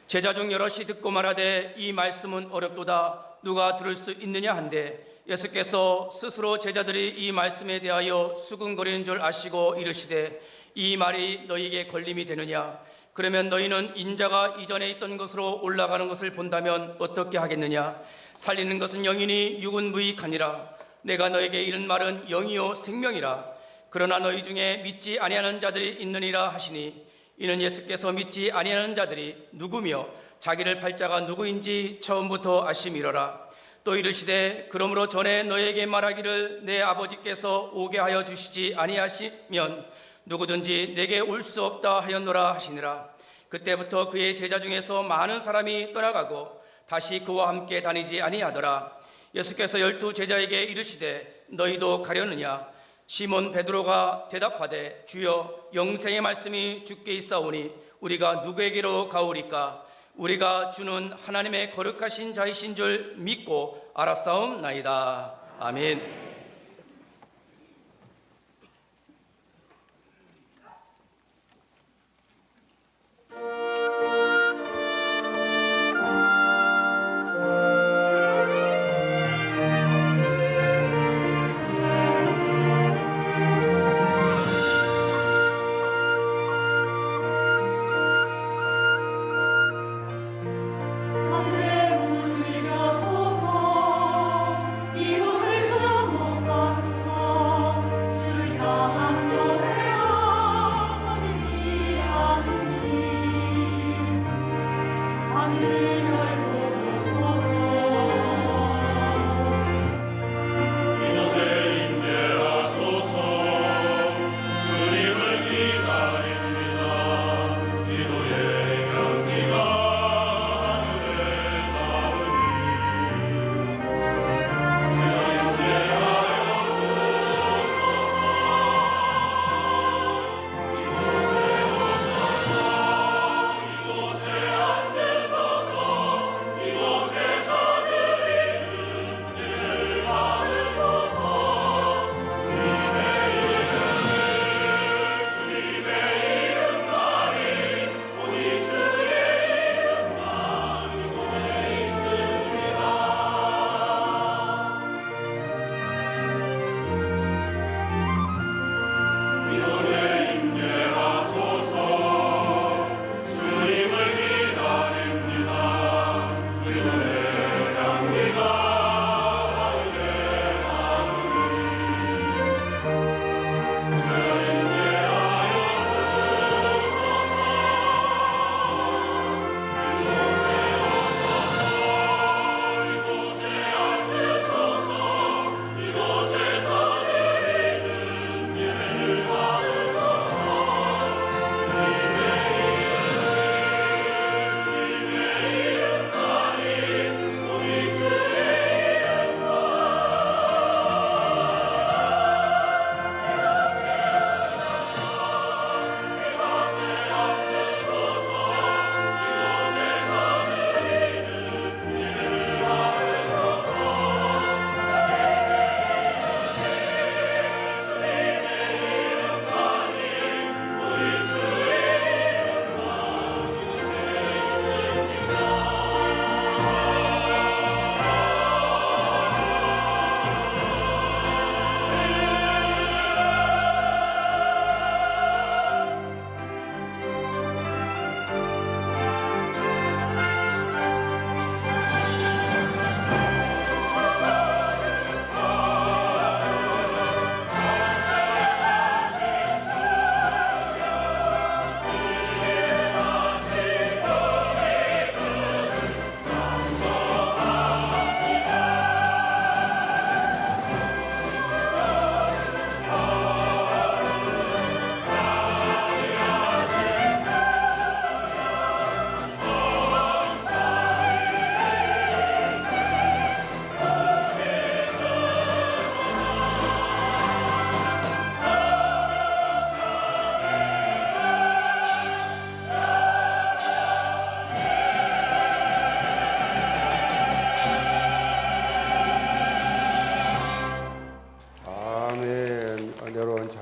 제자 중 여럿이 듣고 말하되 이 말씀은 어렵도다 누가 들을 수 있느냐 한데 예수께서 스스로 제자들이 이 말씀에 대하여 수군거리는 줄 아시고 이르시되 이 말이 너희에게 걸림이 되느냐 그러면 너희는 인자가 이전에 있던 곳으로 올라가는 것을 본다면 어떻게 하겠느냐? 살리는 것은 영이니 육은 무익하니라. 내가 너에게 이른 말은 영이요 생명이라. 그러나 너희 중에 믿지 아니하는 자들이 있느니라 하시니, 이는 예수께서 믿지 아니하는 자들이 누구며 자기를 팔 자가 누구인지 처음부터 아심이로라. 또 이르시되, 그러므로 전에 너에게 말하기를 내 아버지께서 오게 하여 주시지 아니하시면 누구든지 내게 올 수 없다 하였노라 하시니라. 그때부터 그의 제자 중에서 많은 사람이 떠나가고 다시 그와 함께 다니지 아니하더라. 예수께서 12 제자에게 이르시되, 너희도 가려느냐? 시몬 베드로가 대답하되, 주여, 영생의 말씀이 주께 있사오니 우리가 누구에게로 가오리까? 우리가 주는 하나님의 거룩하신 자이신 줄 믿고 알았사옵나이다. 아멘.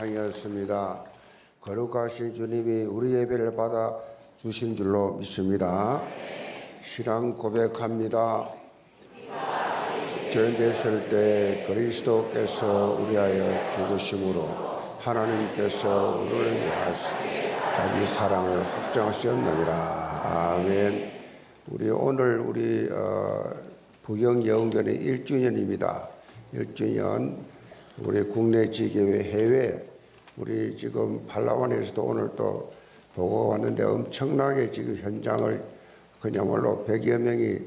찬양이었습니다. 거룩하신 주님이 우리 예배를 받아 주신 줄로 믿습니다. 신앙 고백합니다. 전됐을 때 그리스도께서 우리하여 죽으심으로 하나님께서 우리를 위하사 자기 사랑을 확정하셨느니라. 아멘. 오늘 부경예언교회 1주년입니다. 1주년 우리 국내 지교회 해외 우리 지금 팔라완에서도 오늘 또 보고 왔는데 엄청나게 지금 현장을 그야말로 100여 명이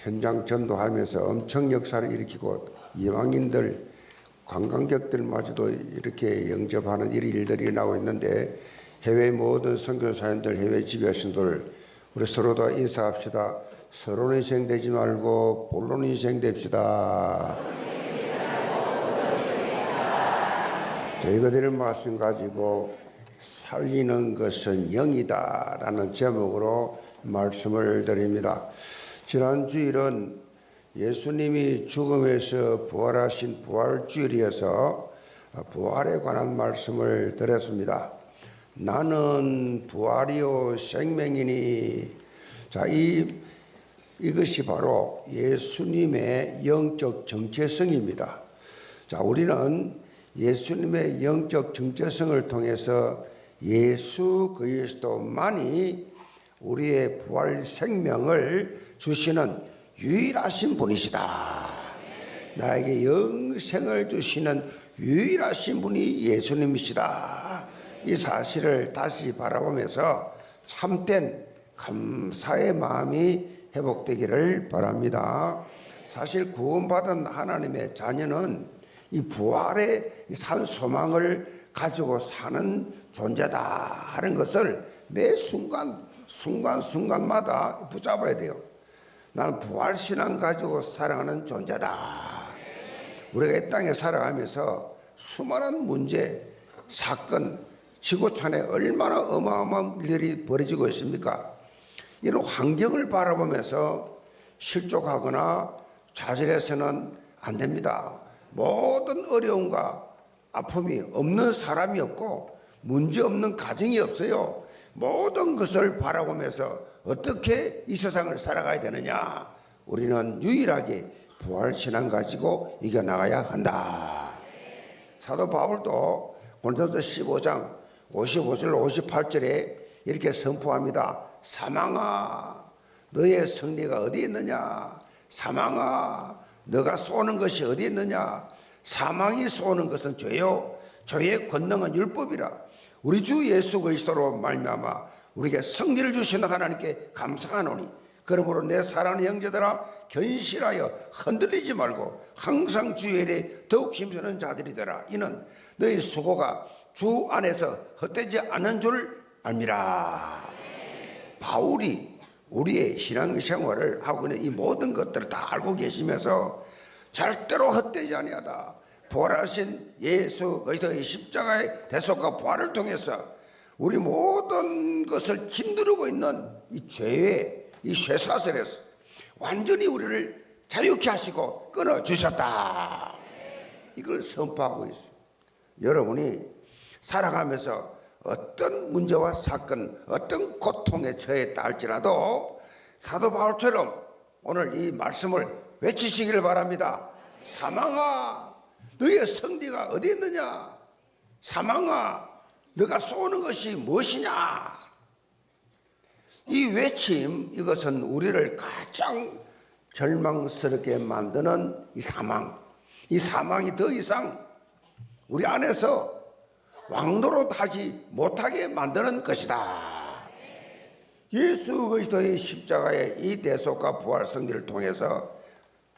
현장 전도하면서 엄청 역사를 일으키고 이방인들 관광객들마저도 이렇게 영접하는 일들이 일어나고 있는데 해외 모든 선교사님들 해외 지교신들 우리 서로 다 인사합시다. 서로 인생되지 말고 본론 인생됩시다. 저희가 드린 말씀 가지고 살리는 것은 영이다 라는 제목으로 말씀을 드립니다. 지난 주일은 예수님이 죽음에서 부활하신 부활주일이어서 부활에 관한 말씀을 드렸습니다. 나는 부활이요 생명이니. 자, 이것이 바로 예수님의 영적 정체성입니다. 자, 우리는 예수님의 영적 정체성을 통해서 예수 그리스도만이 우리의 부활 생명을 주시는 유일하신 분이시다. 나에게 영생을 주시는 유일하신 분이 예수님이시다. 이 사실을 다시 바라보면서 참된 감사의 마음이 회복되기를 바랍니다. 사실 구원받은 하나님의 자녀는 이 부활의 산 소망을 가지고 사는 존재다 하는 것을 매 순간마다 붙잡아야 돼요. 나는 부활신앙 가지고 살아가는 존재다. 우리가 이 땅에 살아가면서 수많은 문제, 사건, 지구촌에 얼마나 어마어마한 일이 벌어지고 있습니까? 이런 환경을 바라보면서 실족하거나 좌절해서는 안 됩니다. 모든 어려움과 아픔이 없는 사람이 없고 문제 없는 가정이 없어요. 모든 것을 바라보면서 어떻게 이 세상을 살아가야 되느냐? 우리는 유일하게 부활신앙 가지고 이겨나가야 한다. 사도 바울도 고린도서 15장 55절 58절에 이렇게 선포합니다. 사망아 너의 승리가 어디 있느냐? 사망아 너가 쏘는 것이 어디 있느냐? 사망이 쏘는 것은 죄요 죄의 권능은 율법이라. 우리 주 예수 그리스도로 말미암아 우리에게 승리를 주시는 하나님께 감사하노니 그러므로 내 사랑하는 형제들아 견실하여 흔들리지 말고 항상 주의 일에 더욱 힘쓰는 자들이 되라. 이는 너희 수고가 주 안에서 헛되지 않은 줄 압니다. 바울이 우리의 신앙생활을 하고 있는 이 모든 것들을 다 알고 계시면서 절대로 헛되지 아니하다. 부활하신 예수 그리스도의 십자가의 대속과 부활을 통해서 우리 모든 것을 짓누르고 있는 이 죄의 이 쇠사슬에서 완전히 우리를 자유케 하시고 끊어주셨다. 이걸 선포하고 있어요. 여러분이 살아가면서 어떤 문제와 사건, 어떤 고통에 처했다 할지라도 사도 바울처럼 오늘 이 말씀을 외치시기를 바랍니다. 사망아 너의 승리가 어디 있느냐? 사망아 너가 쏘는 것이 무엇이냐? 이 외침, 이것은 우리를 가장 절망스럽게 만드는 이 사망이 더 이상 우리 안에서 왕노릇하지 못하게 만드는 것이다. 예수 그리스도의 십자가의 이 대속과 부활 승리를 통해서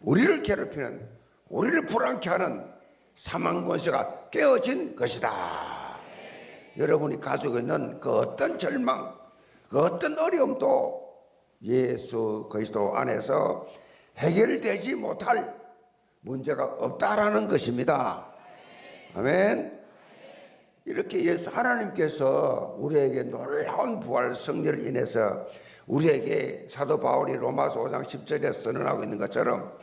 우리를 괴롭히는, 우리를 불안케 하는 사망 권세가 깨어진 것이다. 여러분이 가지고 있는 그 어떤 절망, 그 어떤 어려움도 예수 그리스도 안에서 해결되지 못할 문제가 없다라는 것입니다. 아멘. 이렇게 예수 하나님께서 우리에게 놀라운 부활 승리를 인해서 우리에게 사도 바울이 로마서 5장 10절에 선언하고 있는 것처럼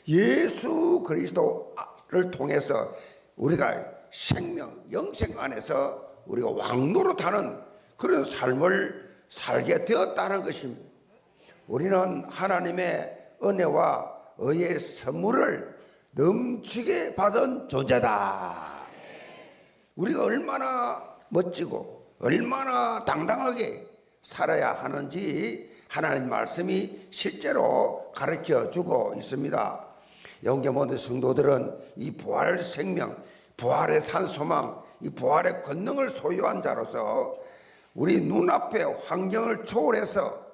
예수 그리스도를 통해서 우리가 생명, 영생 안에서 우리가 왕노릇하는 그런 삶을 살게 되었다는 것입니다. 우리는 하나님의 은혜와 의의 선물을 넘치게 받은 존재다. 우리가 얼마나 멋지고 얼마나 당당하게 살아야 하는지 하나님 말씀이 실제로 가르쳐 주고 있습니다. 영계 모든 성도들은 이 부활 생명, 부활의 산 소망, 이 부활의 권능을 소유한 자로서 우리 눈앞의 환경을 초월해서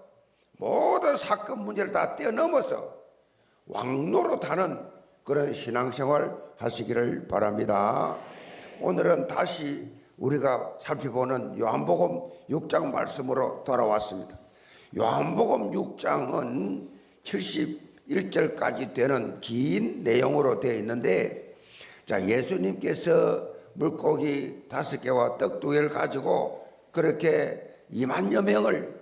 모든 사건 문제를 다 뛰어넘어서 왕노릇하는 그런 신앙생활 하시기를 바랍니다. 오늘은 다시 우리가 살펴보는 요한복음 6장 말씀으로 돌아왔습니다. 요한복음 6장은 71절까지 되는 긴 내용으로 되어 있는데, 자, 예수님께서 물고기 5개와 떡 2개를 가지고 그렇게 2만여 명을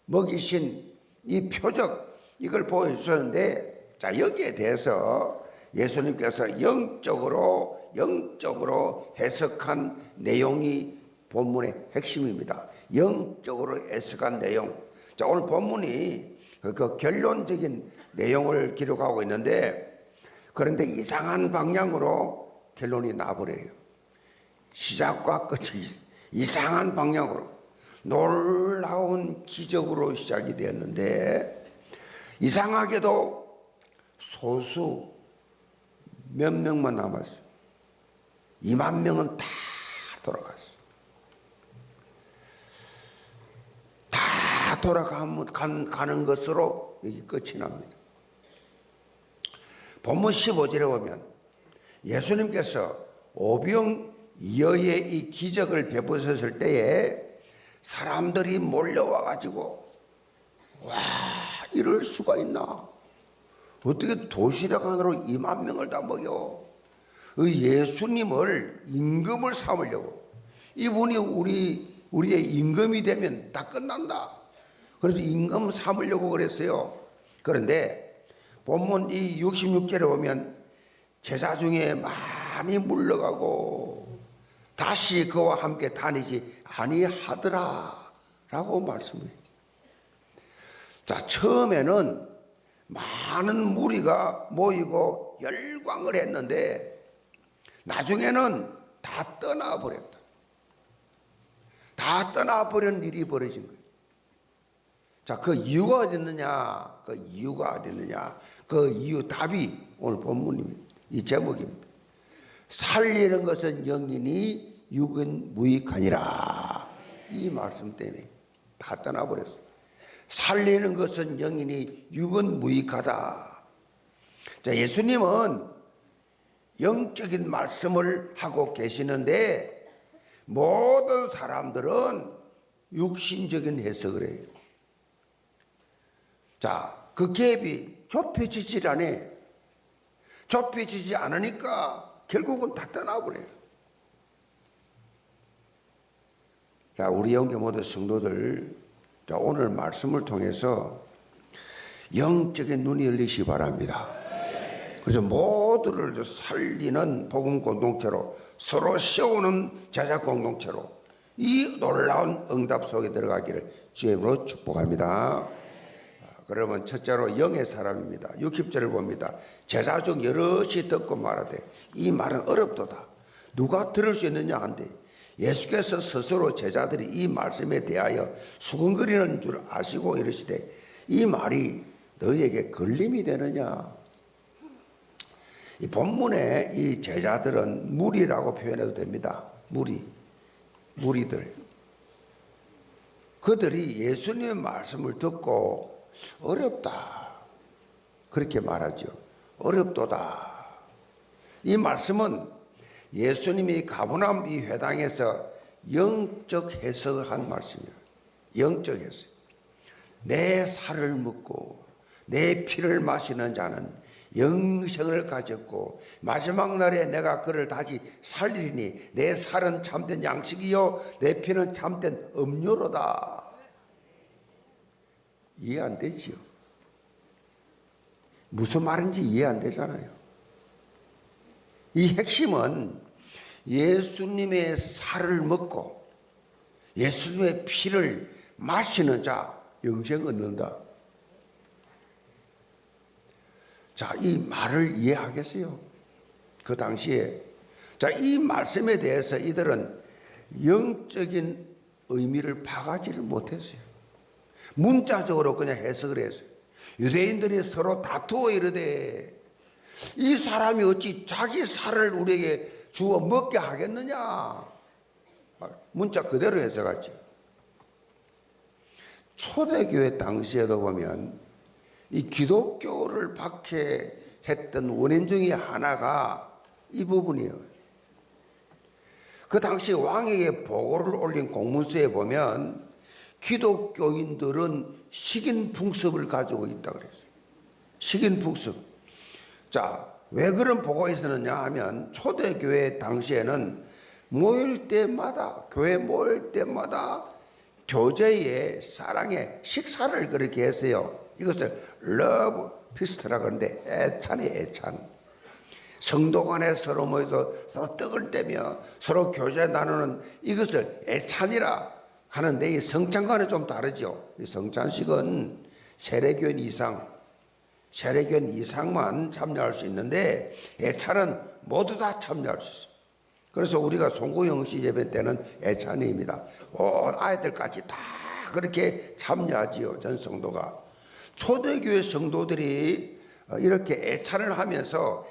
먹이신 이 표적, 이걸 보여주셨는데, 자, 여기에 대해서 예수님께서 영적으로 해석한 내용이 본문의 핵심입니다. 영적으로 해석한 내용. 자, 오늘 본문이 그 결론적인 내용을 기록하고 있는데, 그런데 이상한 방향으로 결론이 나버려요. 시작과 끝이 이상한 방향으로, 놀라운 기적으로 시작이 되었는데, 이상하게도 소수 몇 명만 남았어요. 2만 명은 다 돌아갔어요. 다 돌아가는 것으로 여기 끝이 납니다. 본문 15절에 보면 예수님께서 오병이어의 이 기적을 베푸셨을 때에 사람들이 몰려와 가지고, 와, 이럴 수가 있나? 어떻게 도시락 하나로 2만 명을 다 먹여? 예수님을 임금을 삼으려고. 이분이 우리의 임금이 되면 다 끝난다. 그래서 임금 삼으려고 그랬어요. 그런데 본문 이 66절에 보면 제자 중에 많이 물러가고 다시 그와 함께 다니지 아니하더라 라고 말씀해요. 자, 처음에는 많은 무리가 모이고 열광을 했는데 나중에는 다 떠나버렸다. 다 떠나버린 일이 벌어진 거예요. 자, 그 이유가 어디 있느냐? 그 이유가 어디 있느냐? 그 이유 답이 오늘 본문입니다. 이 제목입니다. 살리는 것은 영이니 육은 무익하니라. 이 말씀 때문에 다 떠나버렸어요. 살리는 것은 영이니 육은 무익하다. 자, 예수님은 영적인 말씀을 하고 계시는데 모든 사람들은 육신적인 해석을 해요. 자, 그 갭이 좁혀지질 않아요. 좁혀지지 않으니까 결국은 다 떠나버려요. 자, 우리 영계 모든 성도들, 자, 오늘 말씀을 통해서 영적인 눈이 열리시기 바랍니다. 그래서 모두를 살리는 복음 공동체로, 서로 세우는 제자 공동체로 이 놀라운 응답 속에 들어가기를 주님으로 축복합니다. 그러면 첫째로 영의 사람입니다. 60절을 봅니다. 제자 중 여럿이 듣고 말하되 이 말은 어렵도다. 누가 들을 수 있느냐 한데 예수께서 스스로 제자들이 이 말씀에 대하여 수근거리는 줄 아시고 이르시되 이 말이 너희에게 걸림이 되느냐. 이 본문에 이 제자들은 무리라고 표현해도 됩니다. 무리들. 그들이 예수님의 말씀을 듣고 어렵다 그렇게 말하죠. 어렵도다. 이 말씀은 예수님이 가버나움 이 회당에서 영적 해석을 한 말씀이에요. 영적 해석. 내 살을 먹고 내 피를 마시는 자는 영생을 가졌고 마지막 날에 내가 그를 다시 살리리니 내 살은 참된 양식이요 내 피는 참된 음료로다. 이해 안 되지요? 무슨 말인지 이해 안 되잖아요. 이 핵심은 예수님의 살을 먹고 예수님의 피를 마시는 자 영생 얻는다. 자, 이 말을 이해하겠어요? 그 당시에. 자, 이 말씀에 대해서 이들은 영적인 의미를 파가지를 못했어요. 문자적으로 그냥 해석을 했어요. 유대인들이 서로 다투어 이르되 이 사람이 어찌 자기 살을 우리에게 주어 먹게 하겠느냐. 문자 그대로 해석하죠. 초대교회 당시에도 보면 이 기독교를 박해했던 원인 중에 하나가 이 부분이에요. 그 당시 왕에게 보고를 올린 공문서에 보면 기독교인들은 식인풍습을 가지고 있다 그랬어요. 식인풍습. 자, 왜 그런 보고가 있었느냐 하면 초대교회 당시에는 모일 때마다, 교회 모일 때마다 교제에 사랑의 식사를 그렇게 했어요. 이것을 러브 피스트라고 하는데 애찬이에요, 애찬. 성도 간에 서로 모여서 서로 떡을 떼며 서로 교제 나누는 이것을 애찬이라 하는데 이 성찬과는 좀 다르죠. 이 성찬식은 세례교인 이상만 참여할 수 있는데 애찬은 모두 다 참여할 수 있어요. 그래서 우리가 송구영시 예배 때는 애찬입니다. 온 아이들까지 다 그렇게 참여하지요, 전 성도가. 초대교회 성도들이 이렇게 애찬을 하면서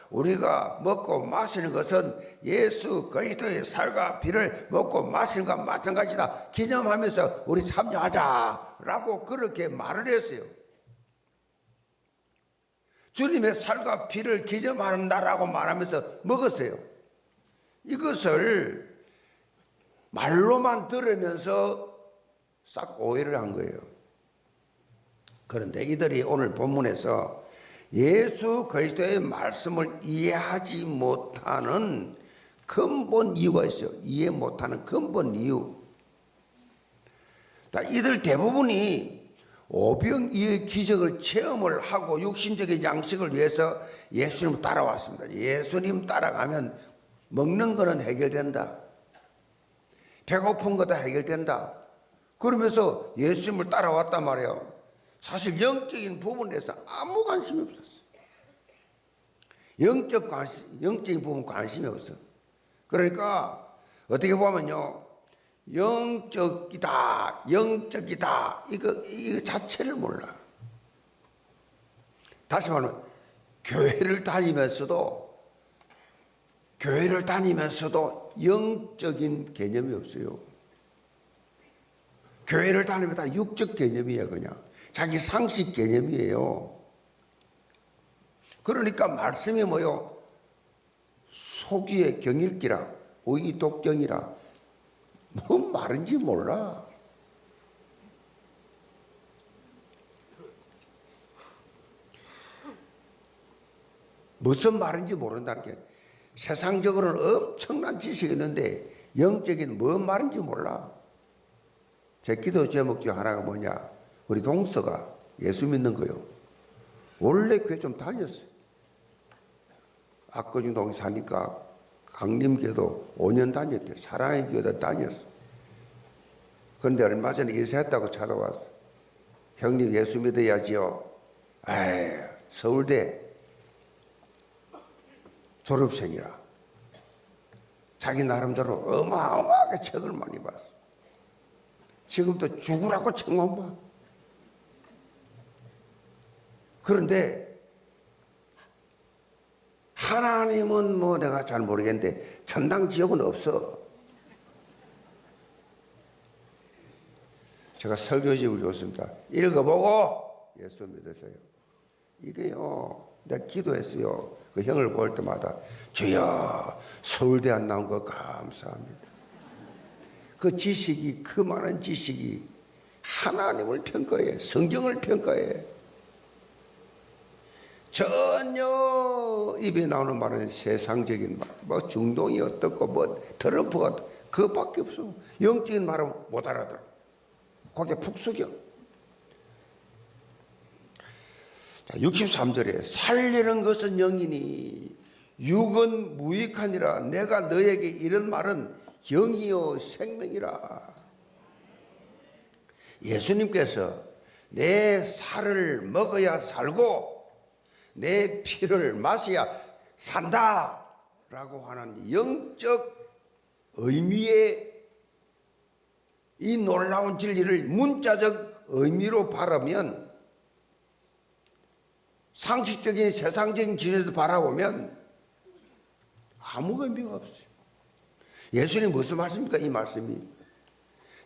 우리가 먹고 마시는 것은 예수 그리스도의 살과 피를 먹고 마시는 것과 마찬가지다 기념하면서 우리 참여하자라고 그렇게 말을 했어요. 주님의 살과 피를 기념한다라고 말하면서 먹었어요. 이것을 말로만 들으면서 싹 오해를 한 거예요. 그런데 이들이 오늘 본문에서 예수 그리스도의 말씀을 이해하지 못하는 근본 이유가 있어요. 이해 못하는 근본 이유. 이들 대부분이 오병이의 기적을 체험을 하고 육신적인 양식을 위해서 예수님 따라왔습니다. 예수님 따라가면 먹는 거는 해결된다. 배고픈 것도 해결된다. 그러면서 예수님을 따라왔단 말이에요. 사실 영적인 부분에서 아무 관심이 없었어요. 영적인 부분 관심이 없어요. 그러니까 어떻게 보면요, 영적이다 이거 자체를 몰라. 다시 말하면 교회를 다니면서도 영적인 개념이 없어요. 교회를 다니면 다 육적 개념이에요. 그냥 자기 상식 개념이에요. 그러니까 말씀이 뭐요? 소기의 경읽기라 의독경이라 뭔 말인지 몰라. 무슨 말인지 모른다는 게, 세상적으로는 엄청난 지식이 있는데 영적인 뭔 말인지 몰라. 제 기도 제목 중 하나가 뭐냐, 우리 동서가 예수 믿는 거요. 원래 교회 좀 다녔어요. 압구정동 사니까 강림교도 5년 다녔대요. 사랑의 교회도 다녔어. 그런데 얼마 전에 인사했다고 찾아왔어. 형님 예수 믿어야지요. 에이, 서울대 졸업생이라 자기 나름대로 어마어마하게 책을 많이 봤어. 지금도 죽으라고 책만 봐. 그런데 하나님은 뭐 내가 잘 모르겠는데 천당 지옥은 없어. 제가 설교집을 줬습니다. 읽어보고 예수 믿으세요. 이게요, 내가 기도했어요. 그 형을 볼 때마다 주여 서울대 안 나온 거 감사합니다. 그 지식이, 그 많은 지식이 하나님을 평가해, 성경을 평가해. 전혀 입에 나오는 말은 세상적인 말, 뭐 중동이 어떻고 뭐 트럼프가 그것밖에 없어. 영적인 말은 못 알아들어. 거기에 푹 숙여. 63절에 살리는 것은 영이니 육은 무익하니라. 내가 너에게 이런 말은 영이요 생명이라. 예수님께서 내 살을 먹어야 살고 내 피를 마셔야 산다 라고 하는 영적 의미의 이 놀라운 진리를 문자적 의미로 바라면, 상식적인 세상적인 기준에서 바라보면 아무 의미가 없어요. 예수님 무슨 말씀입니까? 이 말씀이.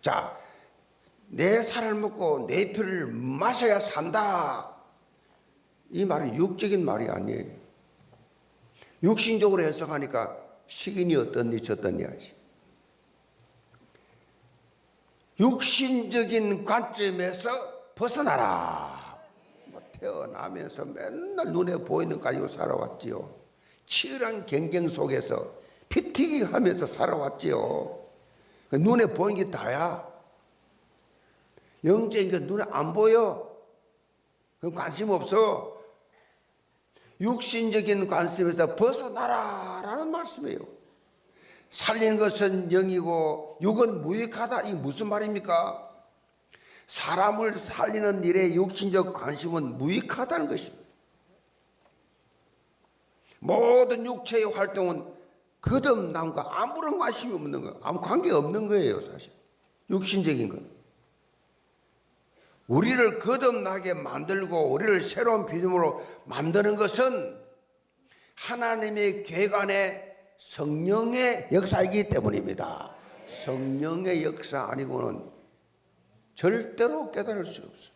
자, 내 살을 먹고 내 피를 마셔야 산다. 이 말은 육적인 말이 아니에요. 육신적으로 해석하니까 식인이 어떻니 저떻니 하지. 육신적인 관점에서 벗어나라. 태어나면서 맨날 눈에 보이는 거 가지고 살아왔지요. 치열한 경쟁 속에서 피튀기 하면서 살아왔지요. 눈에 보이는 게 다야. 영적인 게 눈에 안 보여. 그럼 관심 없어. 육신적인 관심에서 벗어나라라는 말씀이에요. 살리는 것은 영이고 육은 무익하다. 이게 무슨 말입니까? 사람을 살리는 일에 육신적 관심은 무익하다는 것입니다. 모든 육체의 활동은 거듭남과 아무런 관심이 없는 거예요. 아무 관계 없는 거예요, 사실. 육신적인 건. 우리를 거듭나게 만들고 우리를 새로운 믿음으로 만드는 것은 하나님의 계관의 성령의 역사이기 때문입니다. 성령의 역사 아니고는 절대로 깨달을 수 없어요.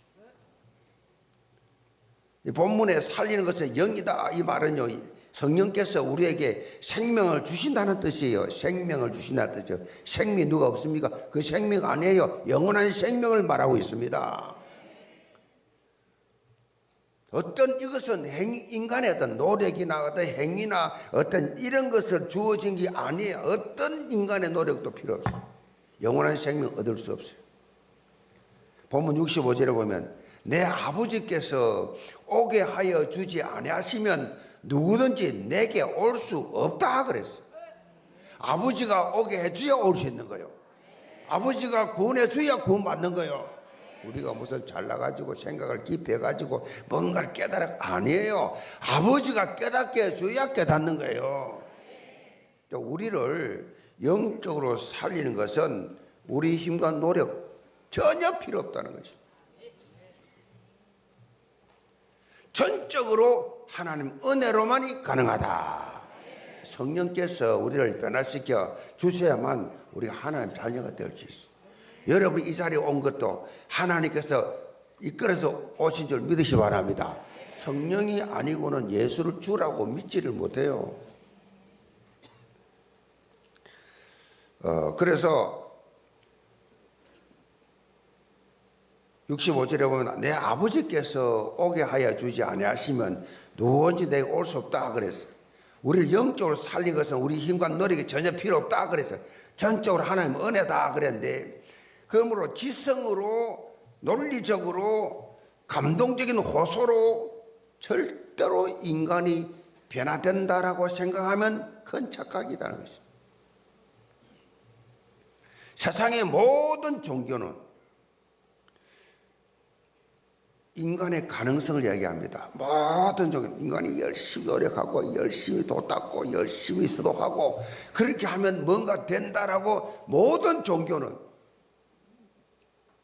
이 본문에 살리는 것은 영이다. 이 말은요, 성령께서 우리에게 생명을 주신다는 뜻이에요. 생명을 주신다는 뜻이죠. 생명이 누가 없습니까? 그 생명 아니에요. 영원한 생명을 말하고 있습니다. 어떤 이것은 인간의 어떤 노력이나 어떤 행위나 어떤 이런 것을 주어진 게 아니에요. 어떤 인간의 노력도 필요 없어요. 영원한 생명 얻을 수 없어요. 본문 65절에 보면 내 아버지께서 오게 하여 주지 아니하시면 누구든지 내게 올 수 없다 그랬어요. 아버지가 오게 해줘야 올 수 있는 거예요. 아버지가 구원해 줘야 구원받는 거예요. 우리가 무슨 잘나가지고 생각을 깊이 해가지고 뭔가를 깨달아 아니에요. 아버지가 깨닫게 해줘야 깨닫는 거예요. 우리를 영적으로 살리는 것은 우리 힘과 노력 전혀 필요 없다는 것입니다. 전적으로 하나님 은혜로만이 가능하다. 성령께서 우리를 변화시켜 주셔야만 우리가 하나님 자녀가 될 수 있어요. 여러분 이 자리에 온 것도 하나님께서 이끌어서 오신 줄 믿으시 바랍니다. 성령이 아니고는 예수를 주라고 믿지를 못해요. 그래서 65절에 보면 내 아버지께서 오게 하여 주지 아니하시면 누구든지 내게 올 수 없다 그랬어요. 우리를 영적으로 살린 것은 우리 힘과 노력이 전혀 필요 없다 그랬어요. 전적으로 하나님 은혜다 그랬는데, 그러므로 지성으로 논리적으로 감동적인 호소로 절대로 인간이 변화된다라고 생각하면 큰 착각이라는 것입니다. 세상의 모든 종교는 인간의 가능성을 이야기합니다. 모든 종교, 인간이 열심히 노력하고 열심히 도 닦고 열심히 수도하고 그렇게 하면 뭔가 된다라고 모든 종교는,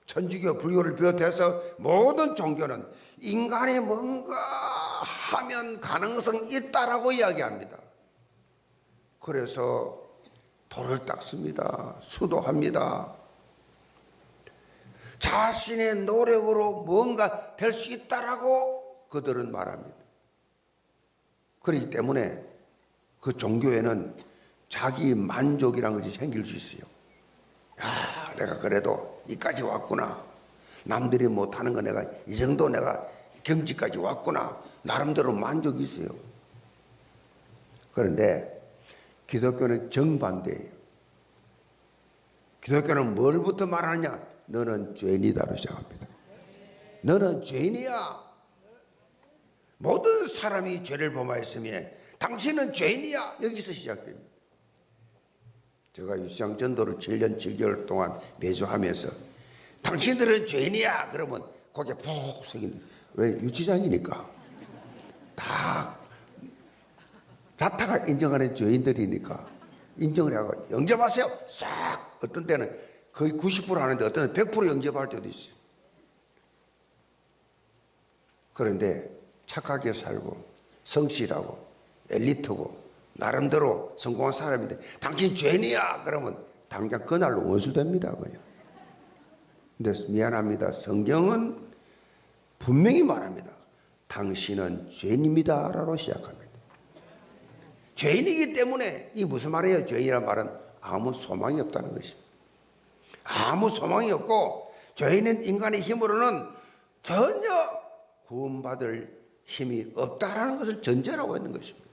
천주교, 불교를 비롯해서 모든 종교는 인간이 뭔가 하면 가능성이 있다라고 이야기합니다. 그래서 돌을 닦습니다. 수도합니다. 자신의 노력으로 뭔가 될 수 있다라고 그들은 말합니다. 그렇기 때문에 그 종교에는 자기 만족이라는 것이 생길 수 있어요. 야, 내가 그래도 이까지 왔구나. 남들이 못하는 거 내가 이 정도 내가 경지까지 왔구나. 나름대로 만족이 있어요. 그런데 기독교는 정반대예요. 기독교는 뭘부터 말하느냐? 너는 죄인이다로 시작합니다. 너는 죄인이야. 모든 사람이 죄를 범하였으며 당신은 죄인이야. 여기서 시작됩니다. 제가 유치장 전도를 7년 7개월 동안 매주 하면서 당신들은 죄인이야. 그러면 고개 푹 숙입니다. 왜? 유치장이니까. 다 자타가 인정하는 죄인들이니까 인정을 하고 영접하세요. 싹 어떤 때는 거의 90% 하는데 어떤 때는 100% 영접할 때도 있어요. 그런데 착하게 살고 성실하고 엘리트고 나름대로 성공한 사람인데 당신 죄인이야 그러면 당장 그날로 원수됩니다. 그냥. 근데 미안합니다. 성경은 분명히 말합니다. 당신은 죄인입니다 라고 시작합니다. 죄인이기 때문에 이 무슨 말이에요? 죄인이란 말은 아무 소망이 없다는 것입니다. 아무 소망이 없고 죄인은 인간의 힘으로는 전혀 구원받을 힘이 없다라는 것을 전제라고 있는 것입니다.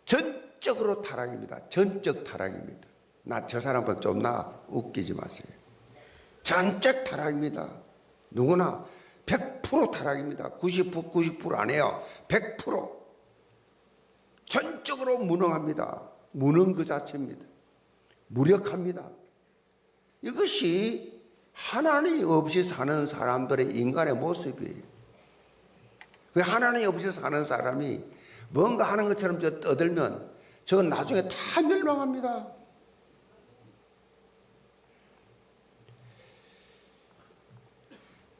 전적으로 타락입니다. 전적 타락입니다. 나 저 사람보다 좀 웃기지 마세요. 전적 타락입니다. 누구나 100% 타락입니다. 90% 아니에요. 100% 전적으로 무능합니다. 무능 그 자체입니다. 무력합니다. 이것이 하나님 없이 사는 사람들의 인간의 모습이에요. 그 하나님 없이 사는 사람이 뭔가 하는 것처럼 떠들면 저건 나중에 다 멸망합니다.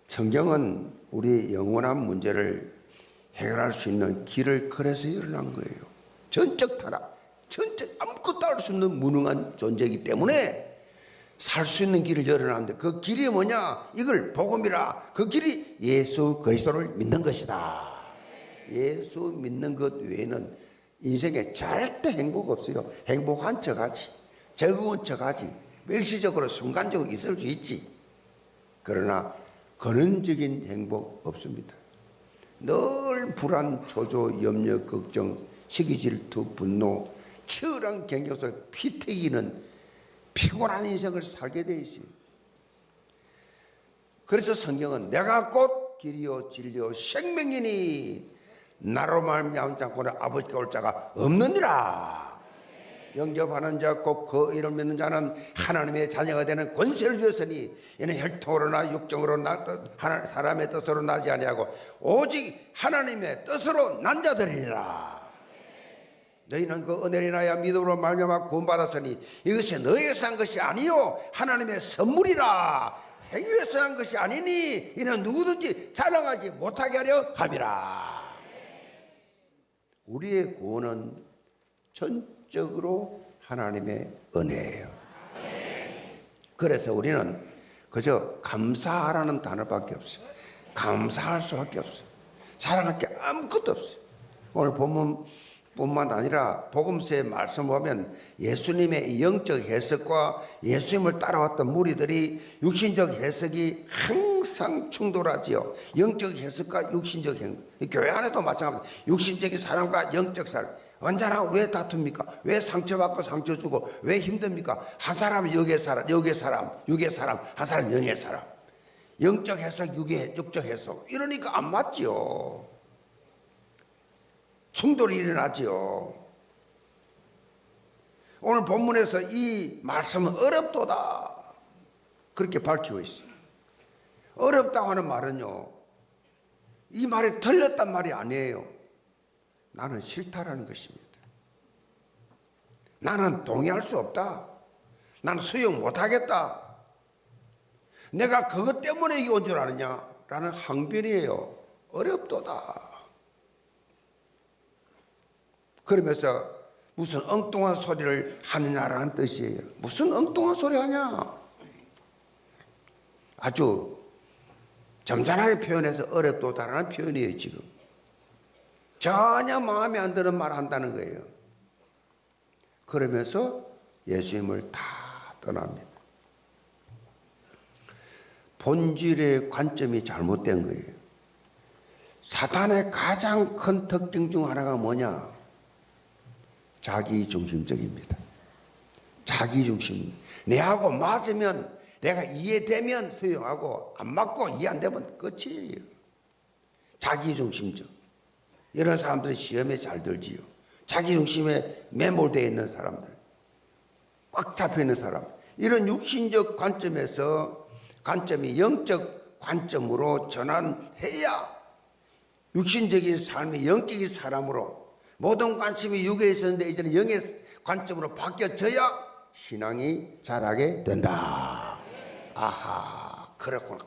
성경은 우리 영원한 문제를 해결할 수 있는 길을 그래서 열어난 거예요. 전적 타락, 전적 아무것도 할 수 없는 무능한 존재이기 때문에 살 수 있는 길을 열어놨는데 그 길이 뭐냐? 이걸 복음이라. 그 길이 예수 그리스도를 믿는 것이다. 예수 믿는 것 외에는 인생에 절대 행복 없어요. 행복한 척하지, 즐거운 척하지, 일시적으로 순간적으로 있을 수 있지. 그러나 근원적인 행복 없습니다. 늘 불안, 초조, 염려, 걱정, 시기, 질투, 분노, 치열한 경쟁 속에 피 튀기는 피곤한 인생을 살게 돼 있어요. 그래서 성경은 내가 곧 길이요 진리요 생명이니 나로 말미암지 않고는 아버지께 올 자가 없느니라. 영접하는 자 곧 그 이름을 믿는 자는 하나님의 자녀가 되는 권세를 주었으니 이는 혈통으로나 육정으로 사람의 뜻으로 나지 아니하고 오직 하나님의 뜻으로 난 자들이니라. 너희는 그 은혜를 인하여 믿음으로 말미암아 구원받았으니 이것이 너희에서 한 것이 아니요 하나님의 선물이라. 행위에서 한 것이 아니니 이는 누구든지 자랑하지 못하게 하려 함이라. 우리의 구원은 전적으로 하나님의 은혜예요. 그래서 우리는 그저 감사하라는 단어밖에 없어요. 감사할 수밖에 없어요. 자랑할 게 아무것도 없어요. 오늘 본문뿐만 아니라 복음서의 말씀 보면 예수님의 영적 해석과 예수님을 따라왔던 무리들이 육신적 해석이 항상 충돌하지요. 영적 해석과 육신적 해석. 교회 안에도 마찬가지입니다. 육신적인 사람과 영적 사람. 언제나 왜 다툽니까? 왜 상처받고 상처 주고 왜 힘듭니까? 한 사람은 육의 사람, 한 사람은 영의 사람. 영적 해석, 육적 해석. 이러니까 안 맞지요. 충돌이 일어나지요. 오늘 본문에서 이 말씀은 어렵도다 그렇게 밝히고 있어요. 어렵다고 하는 말은요, 이 말이 틀렸단 말이 아니에요. 나는 싫다라는 것입니다. 나는 동의할 수 없다. 나는 수용 못하겠다. 내가 그것 때문에 이게 온 줄 아느냐? 라는 항변이에요. 어렵도다. 그러면서 무슨 엉뚱한 소리를 하느냐라는 뜻이에요. 무슨 엉뚱한 소리 하냐? 아주 점잖하게 표현해서 어렵도다라는 표현이에요. 지금 전혀 마음에 안 드는 말 한다는 거예요. 그러면서 예수님을 다 떠납니다. 본질의 관점이 잘못된 거예요. 사탄의 가장 큰 특징 중 하나가 뭐냐? 자기중심적입니다. 자기중심. 내하고 맞으면, 내가 이해되면 수용하고 안 맞고 이해 안 되면 끝이에요. 자기중심적. 이런 사람들이 시험에 잘 들지요. 자기중심에 매몰되어 있는 사람들, 꽉 잡혀 있는 사람. 이런 육신적 관점이 영적 관점으로 전환해야 육신적인 삶이 영적인 사람으로 모든 관심이 육에 있었는데 이제는 영의 관점으로 바뀌어져야 신앙이 자라게 된다. 아하, 그렇구나.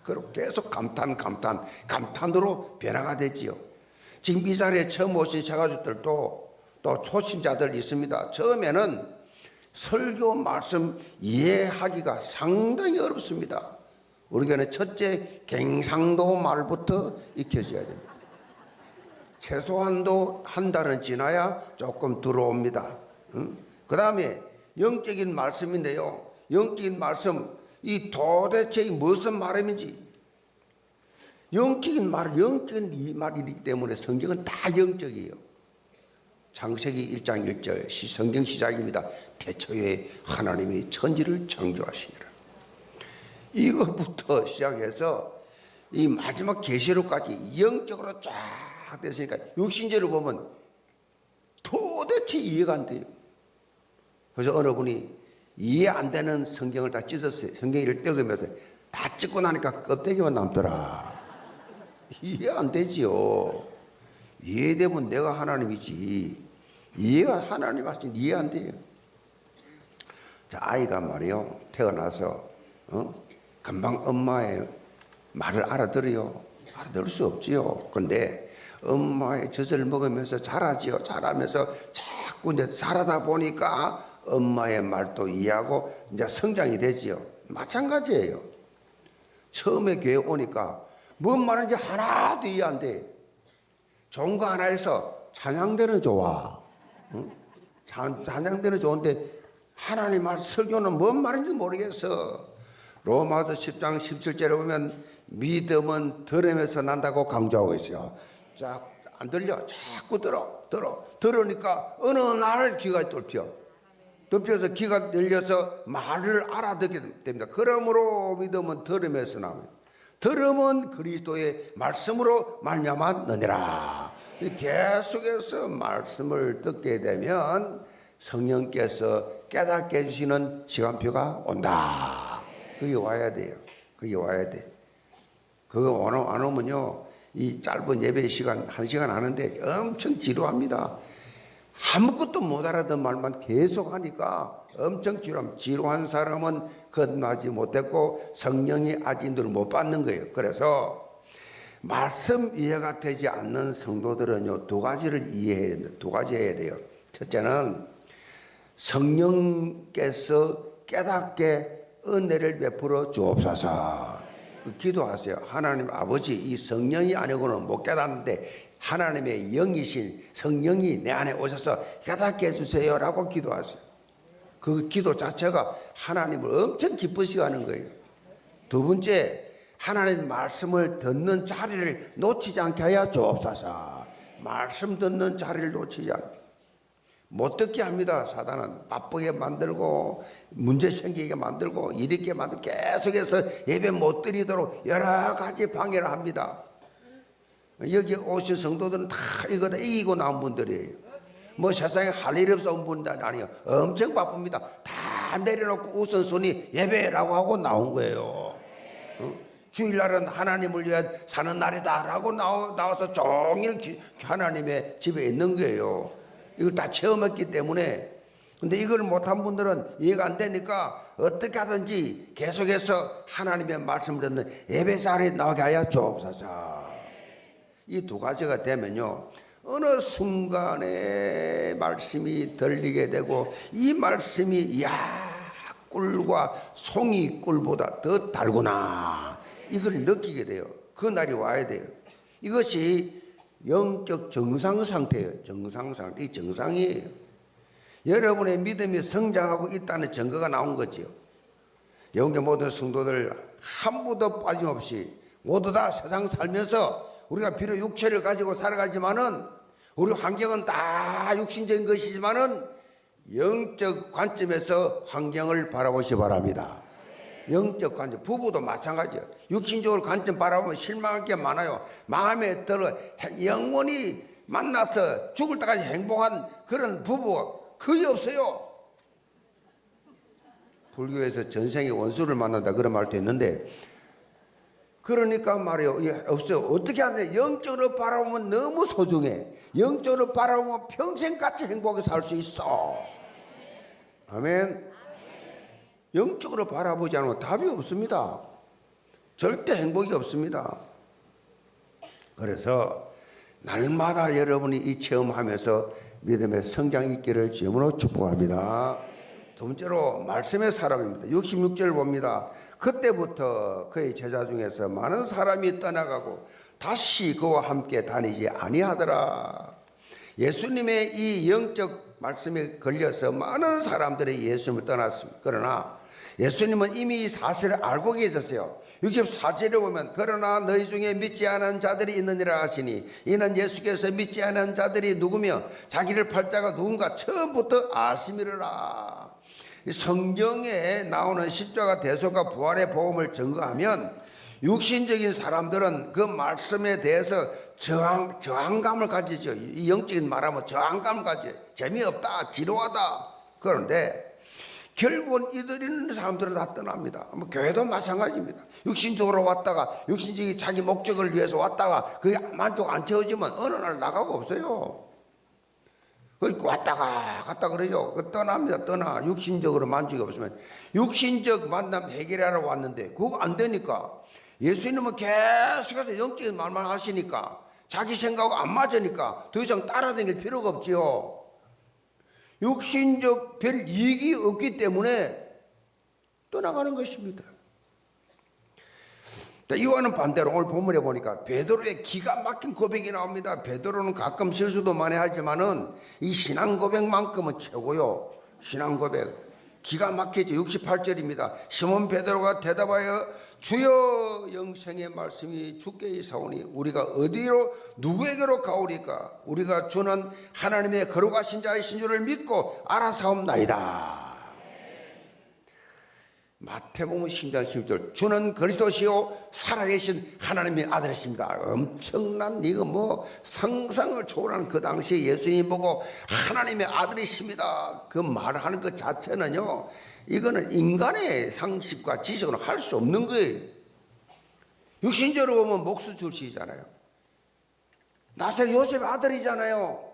그리고 계속 감탄으로 변화가 되지요. 지금 이 자리에 처음 오신 제가족들도 또 초심자들 있습니다. 처음에는 설교 말씀 이해하기가 상당히 어렵습니다. 우리가 첫째 갱상도 말부터 익혀져야 됩니다. 최소한도 한 달은 지나야 조금 들어옵니다. 그 다음에 영적인 말씀인데요. 영적인 말씀, 이 도대체 무슨 말임인지. 영적인 말이기 때문에 성경은 다 영적이에요. 창세기 1장 1절 성경 시작입니다. 태초에 하나님이 천지를 창조하시니라. 이것부터 시작해서 이 마지막 계시록까지 영적으로 쫙 됐으니까 육신제를 보면 도대체 이해가 안 돼요. 그래서 어느 분이 이해 안 되는 성경을 다 찢었어요. 성경을 뜯으면서 다 찢고 나니까 껍데기만 남더라. 이해 안 되지요. 이해되면 내가 하나님이지. 이해가 하나님 하신 이해 안 돼요. 자, 아이가 말이요 태어나서 금방 엄마의 말을 알아들어요. 알아들을 수 없지요. 근데 엄마의 젖을 먹으면서 자라지요. 자라면서 자꾸 이제 자라다 보니까 엄마의 말도 이해하고 이제 성장이 되지요. 마찬가지예요. 처음에 교회 오니까 뭔 말인지 하나도 이해 안 돼. 좋은 거 하나에서 찬양대는 좋아. 찬양대는 좋은데 하나님 말 설교는 뭔 말인지 모르겠어. 로마서 10장 17절에 보면 믿음은 들음에서 난다고 강조하고 있어요. 자, 안 들려? 자꾸 들으니까 어느 날 귀가 뚫혀서 귀가 열려서 말을 알아듣게 됩니다. 그러므로 믿음은 들음에서 나옵니다. 들음은 그리스도의 말씀으로 말미암았느니라. 계속해서 말씀을 듣게 되면 성령께서 깨닫게 해주시는 시간표가 온다. 그게 와야 돼요. 그게 와야 돼. 그거 안 오면요, 이 짧은 예배 시간 1시간 하는데 엄청 지루합니다. 아무것도 못 알아듣는 말만 계속 하니까 엄청 지루한 사람은 건너지 못했고 성령이 아직 못 받는 거예요. 그래서 말씀 이해가 되지 않는 성도들은요, 두 가지를 이해해야 됩니다. 두 가지 해야 돼요. 첫째는 성령께서 깨닫게 은혜를 베풀어 주옵소서. 기도하세요. 하나님 아버지, 이 성령이 아니고는 못 깨닫는데 하나님의 영이신 성령이 내 안에 오셔서 깨닫게 해주세요라고 기도하세요. 그 기도 자체가 하나님을 엄청 기쁘시게 하는 거예요. 두 번째, 하나님 말씀을 듣는 자리를 놓치지 않게 하여 주옵소서. 말씀 듣는 자리를 놓치지 않게. 못 듣게 합니다. 사단은 바쁘게 만들고 문제 생기게 만들고 일있게 만들고 계속해서 예배 못 드리도록 여러 가지 방해를 합니다. 여기 오신 성도들은 다 이거 다 이기고 나온 분들이에요. 뭐 세상에 할 일 없어 온 분들 아니에요. 엄청 바쁩니다. 다 내려놓고 우선순위 예배라고 하고 나온 거예요. 주일날은 하나님을 위해 사는 날이다라고 나와서 종일 하나님의 집에 있는 거예요. 이걸 다 체험했기 때문에. 근데 이걸 못한 분들은 이해가 안 되니까 어떻게 하든지 계속해서 하나님의 말씀을 듣는 예배 자리에 나오게 하여 주옵소서. 이 두 가지가 되면요, 어느 순간에 말씀이 들리게 되고 이 말씀이 꿀과 송이꿀보다 더 달구나, 이걸 느끼게 돼요. 그 날이 와야 돼요. 이것이 영적 정상 상태예요. 정상 상태. 이 정상이에요. 여러분의 믿음이 성장하고 있다는 증거가 나온 거지요. 영계 모든 성도들 한 분도 빠짐없이 모두 다 세상 살면서 우리가 비록 육체를 가지고 살아가지만은 우리 환경은 다 육신적인 것이지만은 영적 관점에서 환경을 바라보시 바랍니다. 영적 관점, 부부도 마찬가지예요. 육신적으로 관점 바라보면 실망할 게 많아요. 마음에 들어 영원히 만나서 죽을 때까지 행복한 그런 부부가 거의 없어요. 불교에서 전생에 원수를 만난다 그런 말도 있는데, 그러니까 말이요, 없어요. 어떻게 하냐? 영적으로 바라보면 너무 소중해. 영적으로 바라보면 평생같이 행복하게 살 수 있어. 아멘. 영적으로 바라보지 않으면 답이 없습니다. 절대 행복이 없습니다. 그래서 날마다 여러분이 이 체험하면서 믿음의 성장 있기를 주님으로 축복합니다. 두 번째로 말씀의 사람입니다. 66절 봅니다. 그때부터 그의 제자 중에서 많은 사람이 떠나가고 다시 그와 함께 다니지 아니하더라. 예수님의 이 영적 말씀에 걸려서 많은 사람들이 예수님을 떠났습니다. 그러나 예수님은 이미 이 사실을 알고 계셨어요. 64절에 보면 그러나 너희 중에 믿지 않은 자들이 있느니라 하시니 이는 예수께서 믿지 않은 자들이 누구며 자기를 팔 자가 누군가 처음부터 아심이라. 성경에 나오는 십자가 대속과 부활의 복음을 증거하면 육신적인 사람들은 그 말씀에 대해서 저항감을 가지죠. 이 영적인 말하면 저항감을 가지죠. 재미없다, 지루하다. 그런데 결국은 이들이는 사람들은 다 떠납니다. 교회도 마찬가지입니다. 육신적으로 왔다가 육신적인 자기 목적을 위해서 왔다가 그게 만족 안 채워지면 어느 날 나가고 없어요. 왔다가 갔다 그러죠. 떠납니다. 떠나. 육신적으로 만족이 없으면 육신적 만남 해결하러 왔는데 그거 안 되니까 예수님은 계속해서 영적인 말만 하시니까 자기 생각하고 안 맞으니까 더 이상 따라다닐 필요가 없지요. 육신적 별 이익이 없기 때문에 떠나가는 것입니다. 이와는 반대로 오늘 본문에 보니까 베드로의 기가 막힌 고백이 나옵니다. 베드로는 가끔 실수도 많이 하지만은 이 신앙 고백만큼은 최고요. 신앙 고백 기가 막히죠. 68절입니다. 시몬 베드로가 대답하여 주여 영생의 말씀이 주께 이사오니 우리가 어디로 누구에게로 가오리까? 우리가 주는 하나님의 거룩하신 자이신 줄을 믿고 알아사옵나이다. 마태복음 10장 10절 주는 그리스도시요 살아계신 하나님의 아들이십니다. 엄청난 이거 상상을 초월한 그 당시에 예수님 보고 하나님의 아들이십니다. 그 말하는 것 자체는요, 이거는 인간의 상식과 지식으로 할 수 없는 거예요. 육신적으로 보면 목수 출신이잖아요. 나사렛 요셉의 아들이잖아요.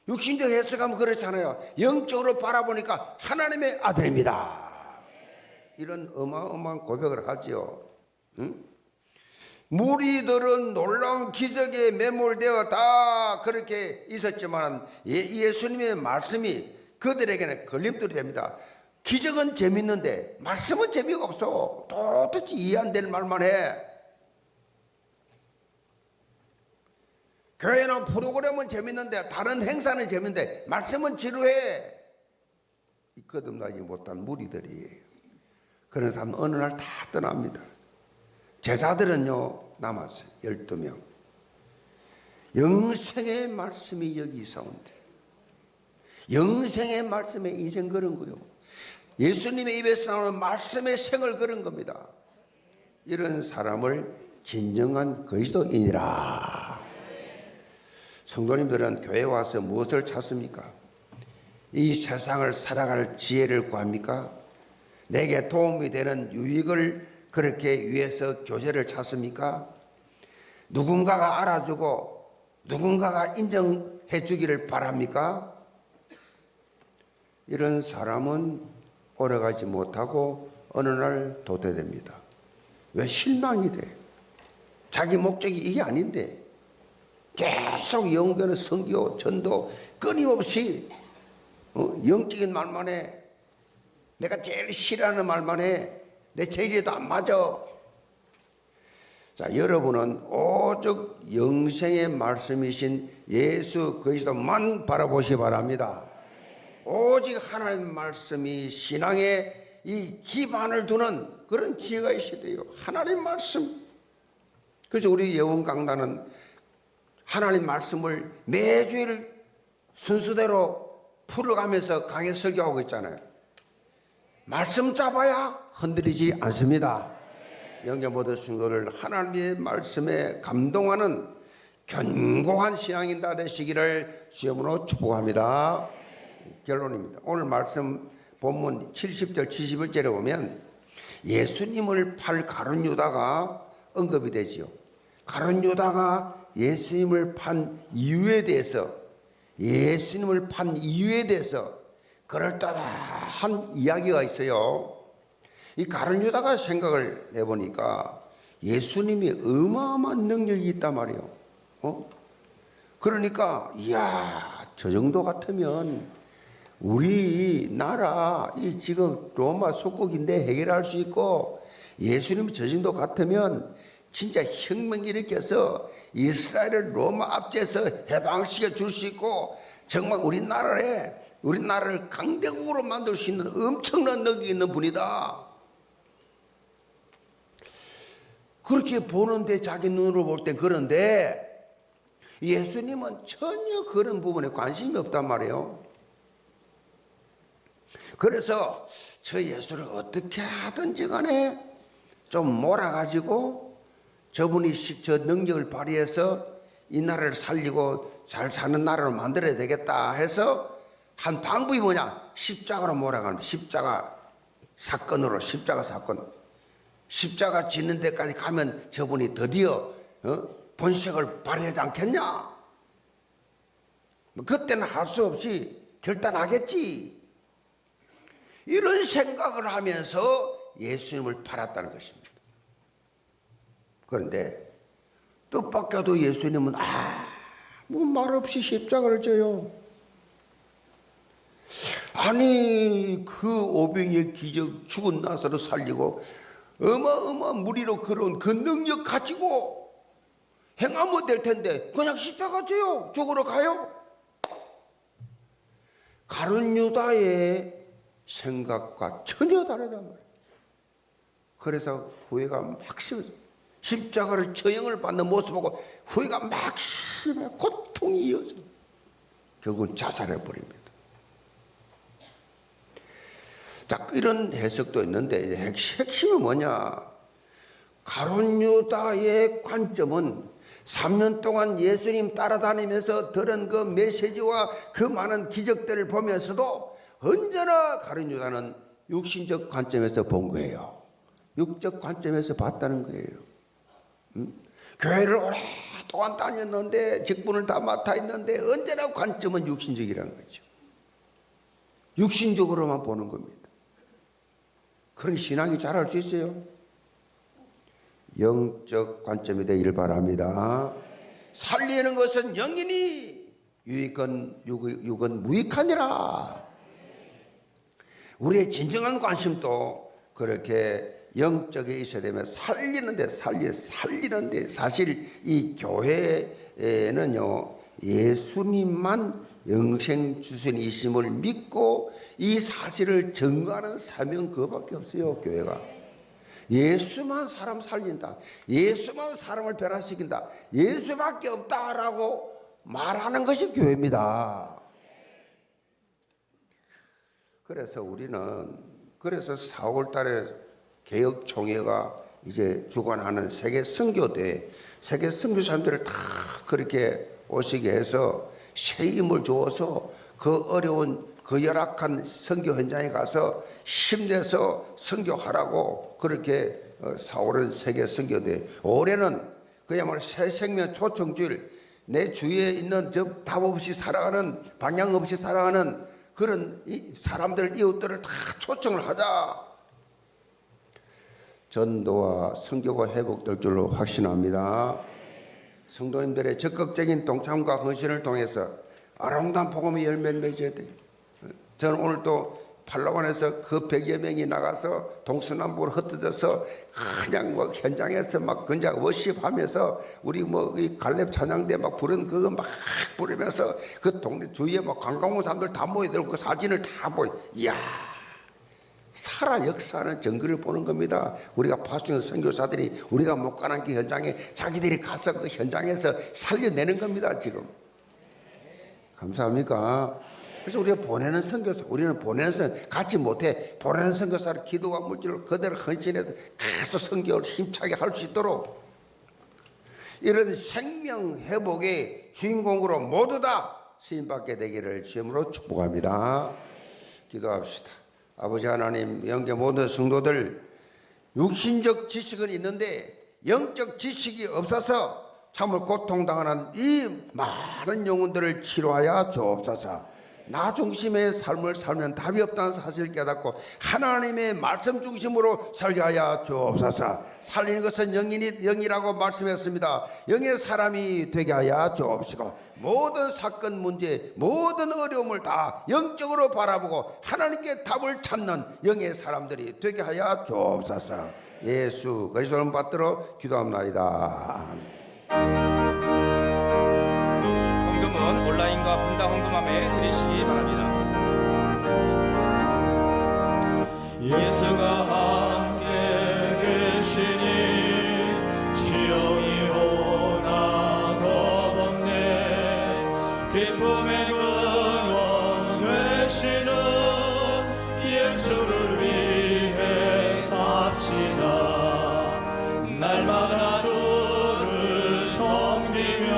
육신적 해석하면 그렇잖아요. 영적으로 바라보니까 하나님의 아들입니다. 이런 어마어마한 고백을 하지요. 응? 무리들은 놀라운 기적에 매몰되어 다 그렇게 있었지만 예수님의 말씀이 그들에게는 걸림돌이 됩니다. 기적은 재밌는데 말씀은 재미가 없어. 도대체 이해 안 되는 말만 해. 교회는 프로그램은 재밌는데 다른 행사는 재밌는데 말씀은 지루해. 거듭나지 못한 무리들이에요. 그런 사람은 어느 날 다 떠납니다. 제자들은요 남았어요. 12명. 영생의 말씀이 여기 있사온데 영생의 말씀에 인생 걸은 거요. 예수님의 입에서 나오는 말씀의 생을 걸은 겁니다. 이런 사람을 진정한 그리스도인이라. 성도님들은 교회에 와서 무엇을 찾습니까? 이 세상을 살아갈 지혜를 구합니까? 내게 도움이 되는 유익을 그렇게 위해서 교제를 찾습니까? 누군가가 알아주고 누군가가 인정해 주기를 바랍니까? 이런 사람은 오래가지 못하고 어느 날 도태됩니다. 왜? 실망이 돼. 자기 목적이 이게 아닌데 계속 영변의 선교, 전도 끊임없이 영적인 말만 해. 내가 제일 싫어하는 말만 해. 내 제일에도 안 맞아. 자, 여러분은 오직 영생의 말씀이신 예수 그리스도만 바라보시기 바랍니다. 오직 하나님 말씀이 신앙의 이 기반을 두는 그런 지혜가 있어야 돼요. 하나님 말씀. 그래서 우리 예원 강단은 하나님 말씀을 매주일 순서대로 풀어가면서 강의 설교하고 있잖아요. 말씀 잡아야 흔들리지 않습니다. 영계 모든 성도를 하나님의 말씀에 감동하는 견고한 신앙인 다 되시기를 주님으로 축복합니다. 결론입니다. 오늘 말씀 본문 70절 71절에 보면 예수님을 팔 가룟 유다가 언급이 되지요. 가룟 유다가 예수님을 판 이유에 대해서 그럴듯한 이야기가 있어요. 이 가룟 유다가 생각을 해보니까 예수님이 어마어마한 능력이 있단 말이에요. 그러니까 이야, 저 정도 같으면 우리 나라 이 지금 로마 속국인데 해결할 수 있고, 예수님이 저 정도 같으면 진짜 혁명 일으켜서 이스라엘을 로마 압제해서 해방시켜 줄 수 있고, 정말 우리나라를 강대국으로 만들 수 있는 엄청난 능력이 있는 분이다. 그렇게 보는데, 자기 눈으로 볼 때 그런데 예수님은 전혀 그런 부분에 관심이 없단 말이에요. 그래서 저 예수를 어떻게 하든지 간에 좀 몰아가지고 저분이 저 능력을 발휘해서 이 나라를 살리고 잘 사는 나라로 만들어야 되겠다 해서 한 방법이 뭐냐? 십자가로 몰아가는, 십자가 사건. 십자가 짓는 데까지 가면 저분이 드디어 본색을 발휘하지 않겠냐? 그때는 할 수 없이 결단하겠지. 이런 생각을 하면서 예수님을 팔았다는 것입니다. 그런데 뜻밖에도 예수님은 아무 말 없이 십자가를 져요. 아니, 그 오병이의 기적, 죽은 나사로 살리고 어마어마한 무리로 걸어온 그 능력 가지고 행하면 될 텐데 그냥 십자가 져요. 죽으러 가요. 가룟 유다의 생각과 전혀 다르단 말이에요. 그래서 후회가 막 심해서 십자가를 처형을 받는 모습 보고 후회가 막 심해, 고통이 이어져 결국은 자살해 버립니다. 자, 이런 해석도 있는데 핵심은 뭐냐? 가룟 유다의 관점은 3년 동안 예수님 따라다니면서 들은 그 메시지와 그 많은 기적들을 보면서도 언제나 가룟 유다는 육신적 관점에서 본 거예요. 육적 관점에서 봤다는 거예요. 교회를 오랫동안 다녔는데, 직분을 다 맡아 있는데 언제나 관점은 육신적이라는 거죠. 육신적으로만 보는 겁니다. 그런 신앙이 잘할 수 있어요? 영적 관점이 되기를 바랍니다. 살리는 것은 영이니 육은 무익하니라. 우리의 진정한 관심도 그렇게 영적에 있어야 되면 살리는데 사실 이 교회에는요, 예수님만 영생 주신이심을 믿고 이 사실을 증거하는 사명 그거밖에 없어요. 교회가 예수만 사람 살린다, 예수만 사람을 변화시킨다, 예수밖에 없다라고 말하는 것이 교회입니다. 그래서 우리는 4월 달에 개혁총회가 이제 주관하는 세계 선교대, 세계 선교사님들을 다 그렇게 오시게 해서 새 힘을 주어서 그 어려운 그 열악한 선교 현장에 가서 힘내서 선교하라고 그렇게 4월은 세계 선교대, 올해는 그야말로 새 생명 초청주일, 내 주위에 있는 저 답 없이 살아가는, 방향 없이 살아가는 그런 사람들, 이웃들을 다 초청을 하자. 전도와 선교가 회복될 줄로 확신합니다. 성도님들의 적극적인 동참과 헌신을 통해서 아름다운 복음의 열매를 맺어야 돼요. 저는 오늘 또 팔로원에서 그 100여 명이 나가서 동서남북으로 흩어져서 그냥 뭐 현장에서 막 그냥 워십하면서 우리 이 갈렙 찬양대 막 부른 그거 막 부르면서 그 동네 주위에 막 관광 온 사람들 다 모여들고 그 사진을 다 이야, 살아 역사하는 증거를 보는 겁니다. 우리가 파송한 선교사들이 우리가 못 가는 그 현장에 자기들이 가서 그 현장에서 살려내는 겁니다. 지금 감사합니까? 그래서 우리가 보내는 선교사, 우리는 보내는 선교사, 같이 못해. 보내는 선교사를 기도와 물질로 그대로 헌신해서 계속 선교를 힘차게 할 수 있도록 이런 생명 회복의 주인공으로 모두 다 쓰임받게 되기를 주님으로 축복합니다. 기도합시다. 아버지 하나님, 영계 모든 성도들 육신적 지식은 있는데 영적 지식이 없어서 참을 고통당하는 이 많은 영혼들을 치료하여 주옵소서. 나 중심의 삶을 살면 답이 없다는 사실을 깨닫고 하나님의 말씀 중심으로 살게 하여 주옵소서. 살리는 것은 영이라고 말씀했습니다. 영의 사람이 되게 하여 주옵시고, 모든 사건 문제, 모든 어려움을 다 영적으로 바라보고 하나님께 답을 찾는 영의 사람들이 되게 하여 주옵소서. 예수 그리스도를 받들어 기도합나이다. 헌금은 온라인과 분당 헌금함에 드리시기 바랍니다. 예수가 함께 계시니 지영이 오나 겁없네. 기쁨의 근원 되시는 예수를 위해 삽시다. 날마다 주를 섬기며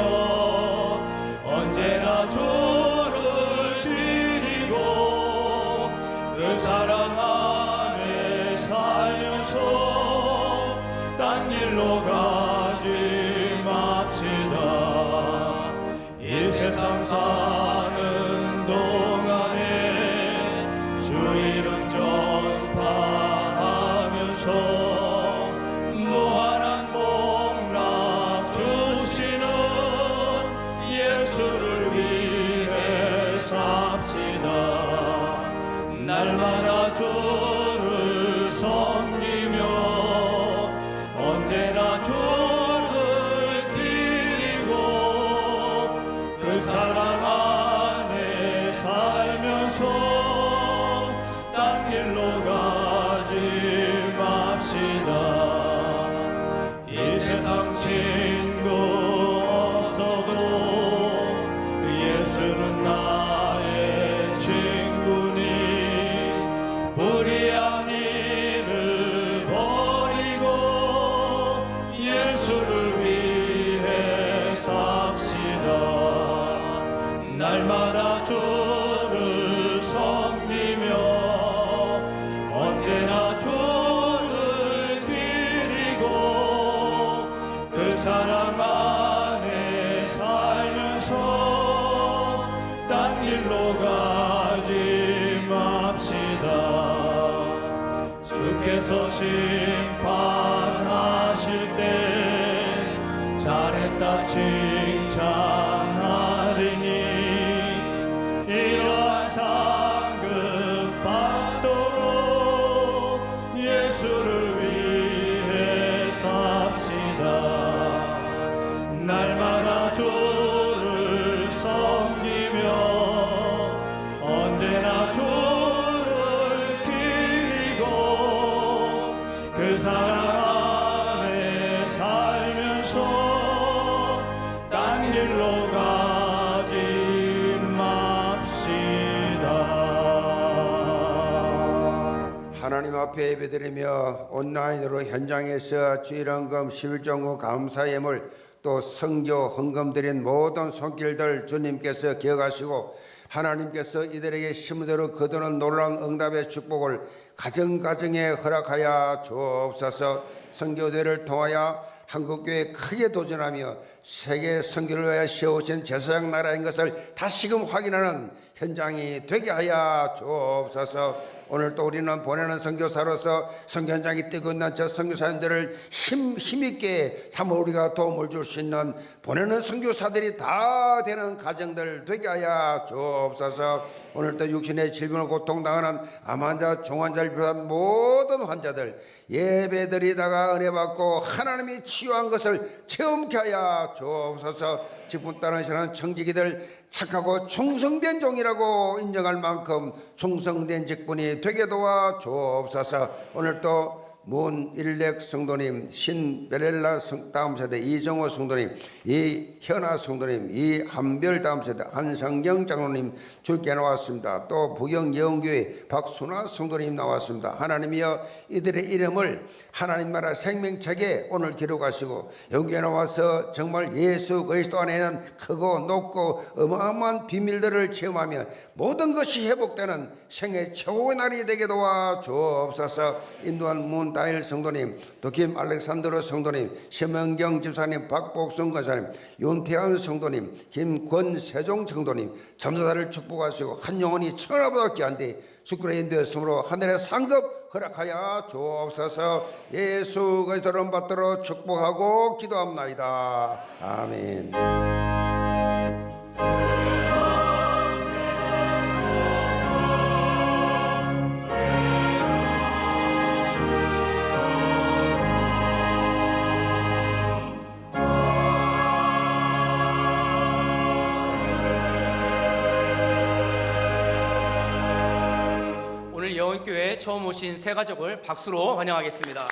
언제나 주를 드리고 그 사랑 안에 살면서 딴 길로 가지 맙시다. 이 세상 사는 동안에 주 이름 전파하면서 무한한 복락 주시는 예수를 위해 삽시다. 날마다 주를 섬기며 언제나 주를 드리고 그 사랑 안에 살면서 딴 길로 가지 맙시다. 이 세상 친구 없어도 예수는 나의 친구니 불의한 일을 버리고 예수를 위해 삽시다. 날마다 주를 섬기며 언제나 주를 드리고 그 사랑 안에 살면서 딴 길로 가지 맙시다. 주께서 심판하실 때 잘했다 칭찬하리니 이러한 상급 받도록 예수를 위해 삽시다. 날마다 주를 섬기며 언제나 주를 드리고 그 사랑 안에 살면서 딴 길로 가지 맙시다. 하나님 앞에 예배드리며 온라인으로 현장에서 주일헌금 11종구 감사 예물 또 성교 헌금 드린 모든 손길들 주님께서 기억하시고 하나님께서 이들에게 심으대로 거두는 놀라운 응답의 축복을 가정가정에 허락하여 주옵소서. 선교대를 통하여 한국교회 크게 도전하며 세계 선교를 위하여 세우신 제사장 나라인 것을 다시금 확인하는 현장이 되게 하여 주옵소서. 오늘 또 우리는 보내는 선교사로서 선교 현장이 뛰고 있는 저 선교사님들을 힘있게 참 우리가 도움을 줄 수 있는 보내는 선교사들이 다 되는 가정들 되게 하여 주옵소서. 오늘 또 육신의 질병을 고통당하는 암 환자, 중환자를 비롯한 모든 환자들 예배드리다가 은혜 받고 하나님이 치유한 것을 체험케 하여 주옵소서. 직분 따르는 시는 청지기들 착하고 충성된 종이라고 인정할 만큼 충성된 직분이 되게 도와 주옵소서. 오늘 또 문일렉 성도님, 신베렐라 다음 세대 이정호 성도님, 이현아 성도님, 이한별 다음 세대 한성경 장로님 줄게 나왔습니다. 또 부경예언교회 박순아 성도님 나왔습니다. 하나님이여 이들의 이름을 하나님 나라 생명책에 오늘 기록하시고 여기에 나와서 정말 예수 그리스도 안에는 크고 높고 어마어마한 비밀들을 체험하며 모든 것이 회복되는 생애 최고의 날이 되게 도와 주옵소서. 인도한 문 김다일 성도님, 또 김 알렉산드로 성도님, 심은경 집사님, 박복순 권사님, 윤태환 성도님, 김권세종 성도님, 잠자다를 축복하시고 한 영혼이 천하보다 귀한데 주권의 인도였으므로 하늘의 상급 허락하여 주옵소서. 예수 그리스도를 받들어 축복하고 기도합나이다. 아멘. 예원교회에 처음 오신 새 가족을 박수로 환영하겠습니다.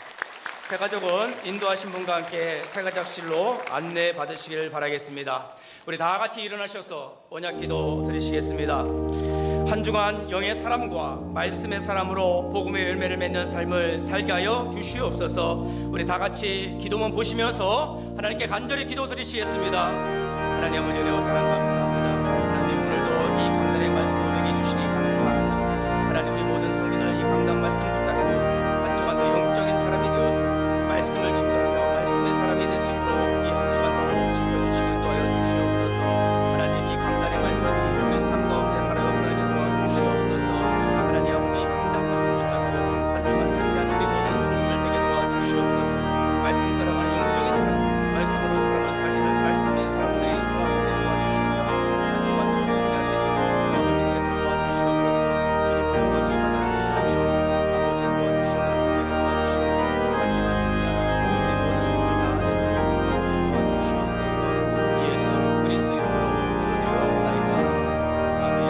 새 가족은 인도하신 분과 함께 새 가족실로 안내 받으시길 바라겠습니다. 우리 다 같이 일어나셔서 언약 기도 드리시겠습니다. 한 주간 영의 사람과 말씀의 사람으로 복음의 열매를 맺는 삶을 살게 하여 주시옵소서. 우리 다 같이 기도문 보시면서 하나님께 간절히 기도 드리시겠습니다. 하나님 아버지 은혜와 사랑 감사합니다. 하나님 오늘도 이 강단의 말씀을 우리에게 주시니 감사합니다. 하나님 우리 모든 성도들 이 강단 말씀 붙잡고 한 주간 더 영적인 사람이 되어서 말씀을 증거하며 말씀의 사람이 될 수 있도록 이 한 주간도 지켜주시고 인도하여 주시옵소서. 하나님 이 강단의 말씀이 우리 삶 가운데 살아 역사하게 도와주시옵소서. 하나님 아버지 이 강단 말씀 붙잡고 한 주간 승리하는 우리 모든 성도들 되게 도와주시옵소서. 말씀 따라가는 영적인 사람, 말씀으로 사람을 살리는 말씀의 사람들이 도와주시며 한 주간도 승리할 수 있도록 아버지께서 도와주시옵소서. 주님 영광이 받아주시오며 아버지 도와주시옵소서. 도와주시옵소서. 한 주간 승리하는 우리 모든 성도들 다 도와주시옵소서. 예수 그리스도 이름으로 기도드리옵나이다. 아멘.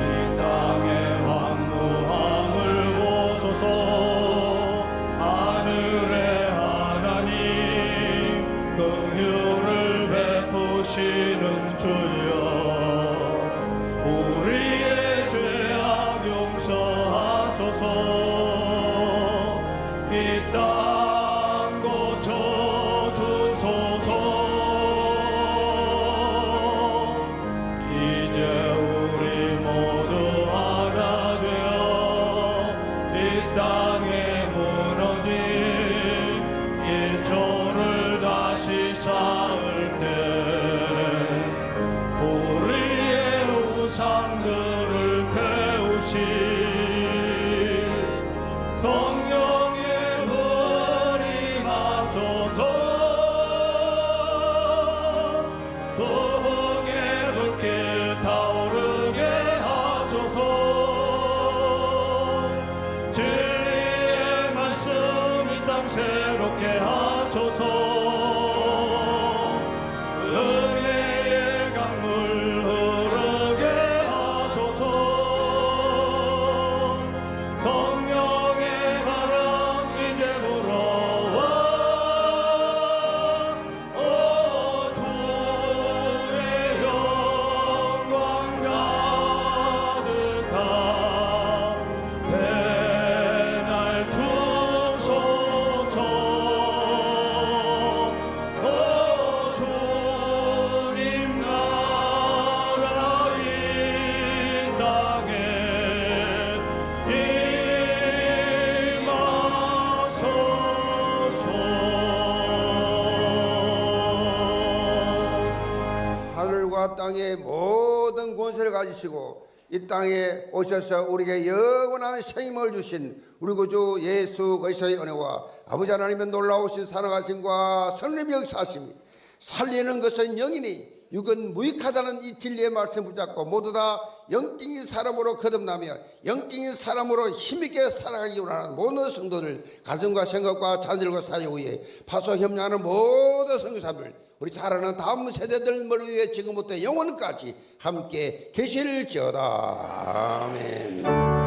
이 땅의 황무함을 보소서. 하늘의 하나님 긍휼을 베푸시는 주여, 우리의 죄악 용서하소서. 이 땅 고쳐주소서. 이제 우리 모두 하나 되어 이 땅에 무너진 기초를 다시 쌓을 때 우리의 우상들을 태우시 성령의 불이 나소서. 부흥의 불길 타오르게 하소서. 진리의 말씀 이 땅 새롭게 하소서. 은혜의 강물 흐르게 하소서. 성령의 바람 이제 불어와. 오 주의 영광 가득한 새날 주소서. 오 주님 나라 이 땅에 임하소서. 하늘과 땅의 모든 권세를 가지시고 이 땅에 오셔서 우리에게 영원한 생명을 주신 우리 구주 예수 그리스도의 은혜와 아버지 하나님의 놀라우신 사랑하심과 성령의 역사하심이 살리는 것은 영이니 육은 무익하다는 이 진리의 말씀 붙잡고 모두 다 영적인 사람으로 거듭나며 영적인 사람으로 힘있게 살아가기 원하는 모든 성도들, 가정과 생각과 자녀들과 사역 위에 파소 협력하는 모든 성교사들, 우리 자라는 다음 세대들 머리 위에 지금부터 영원까지 함께 계실지어다. 아멘.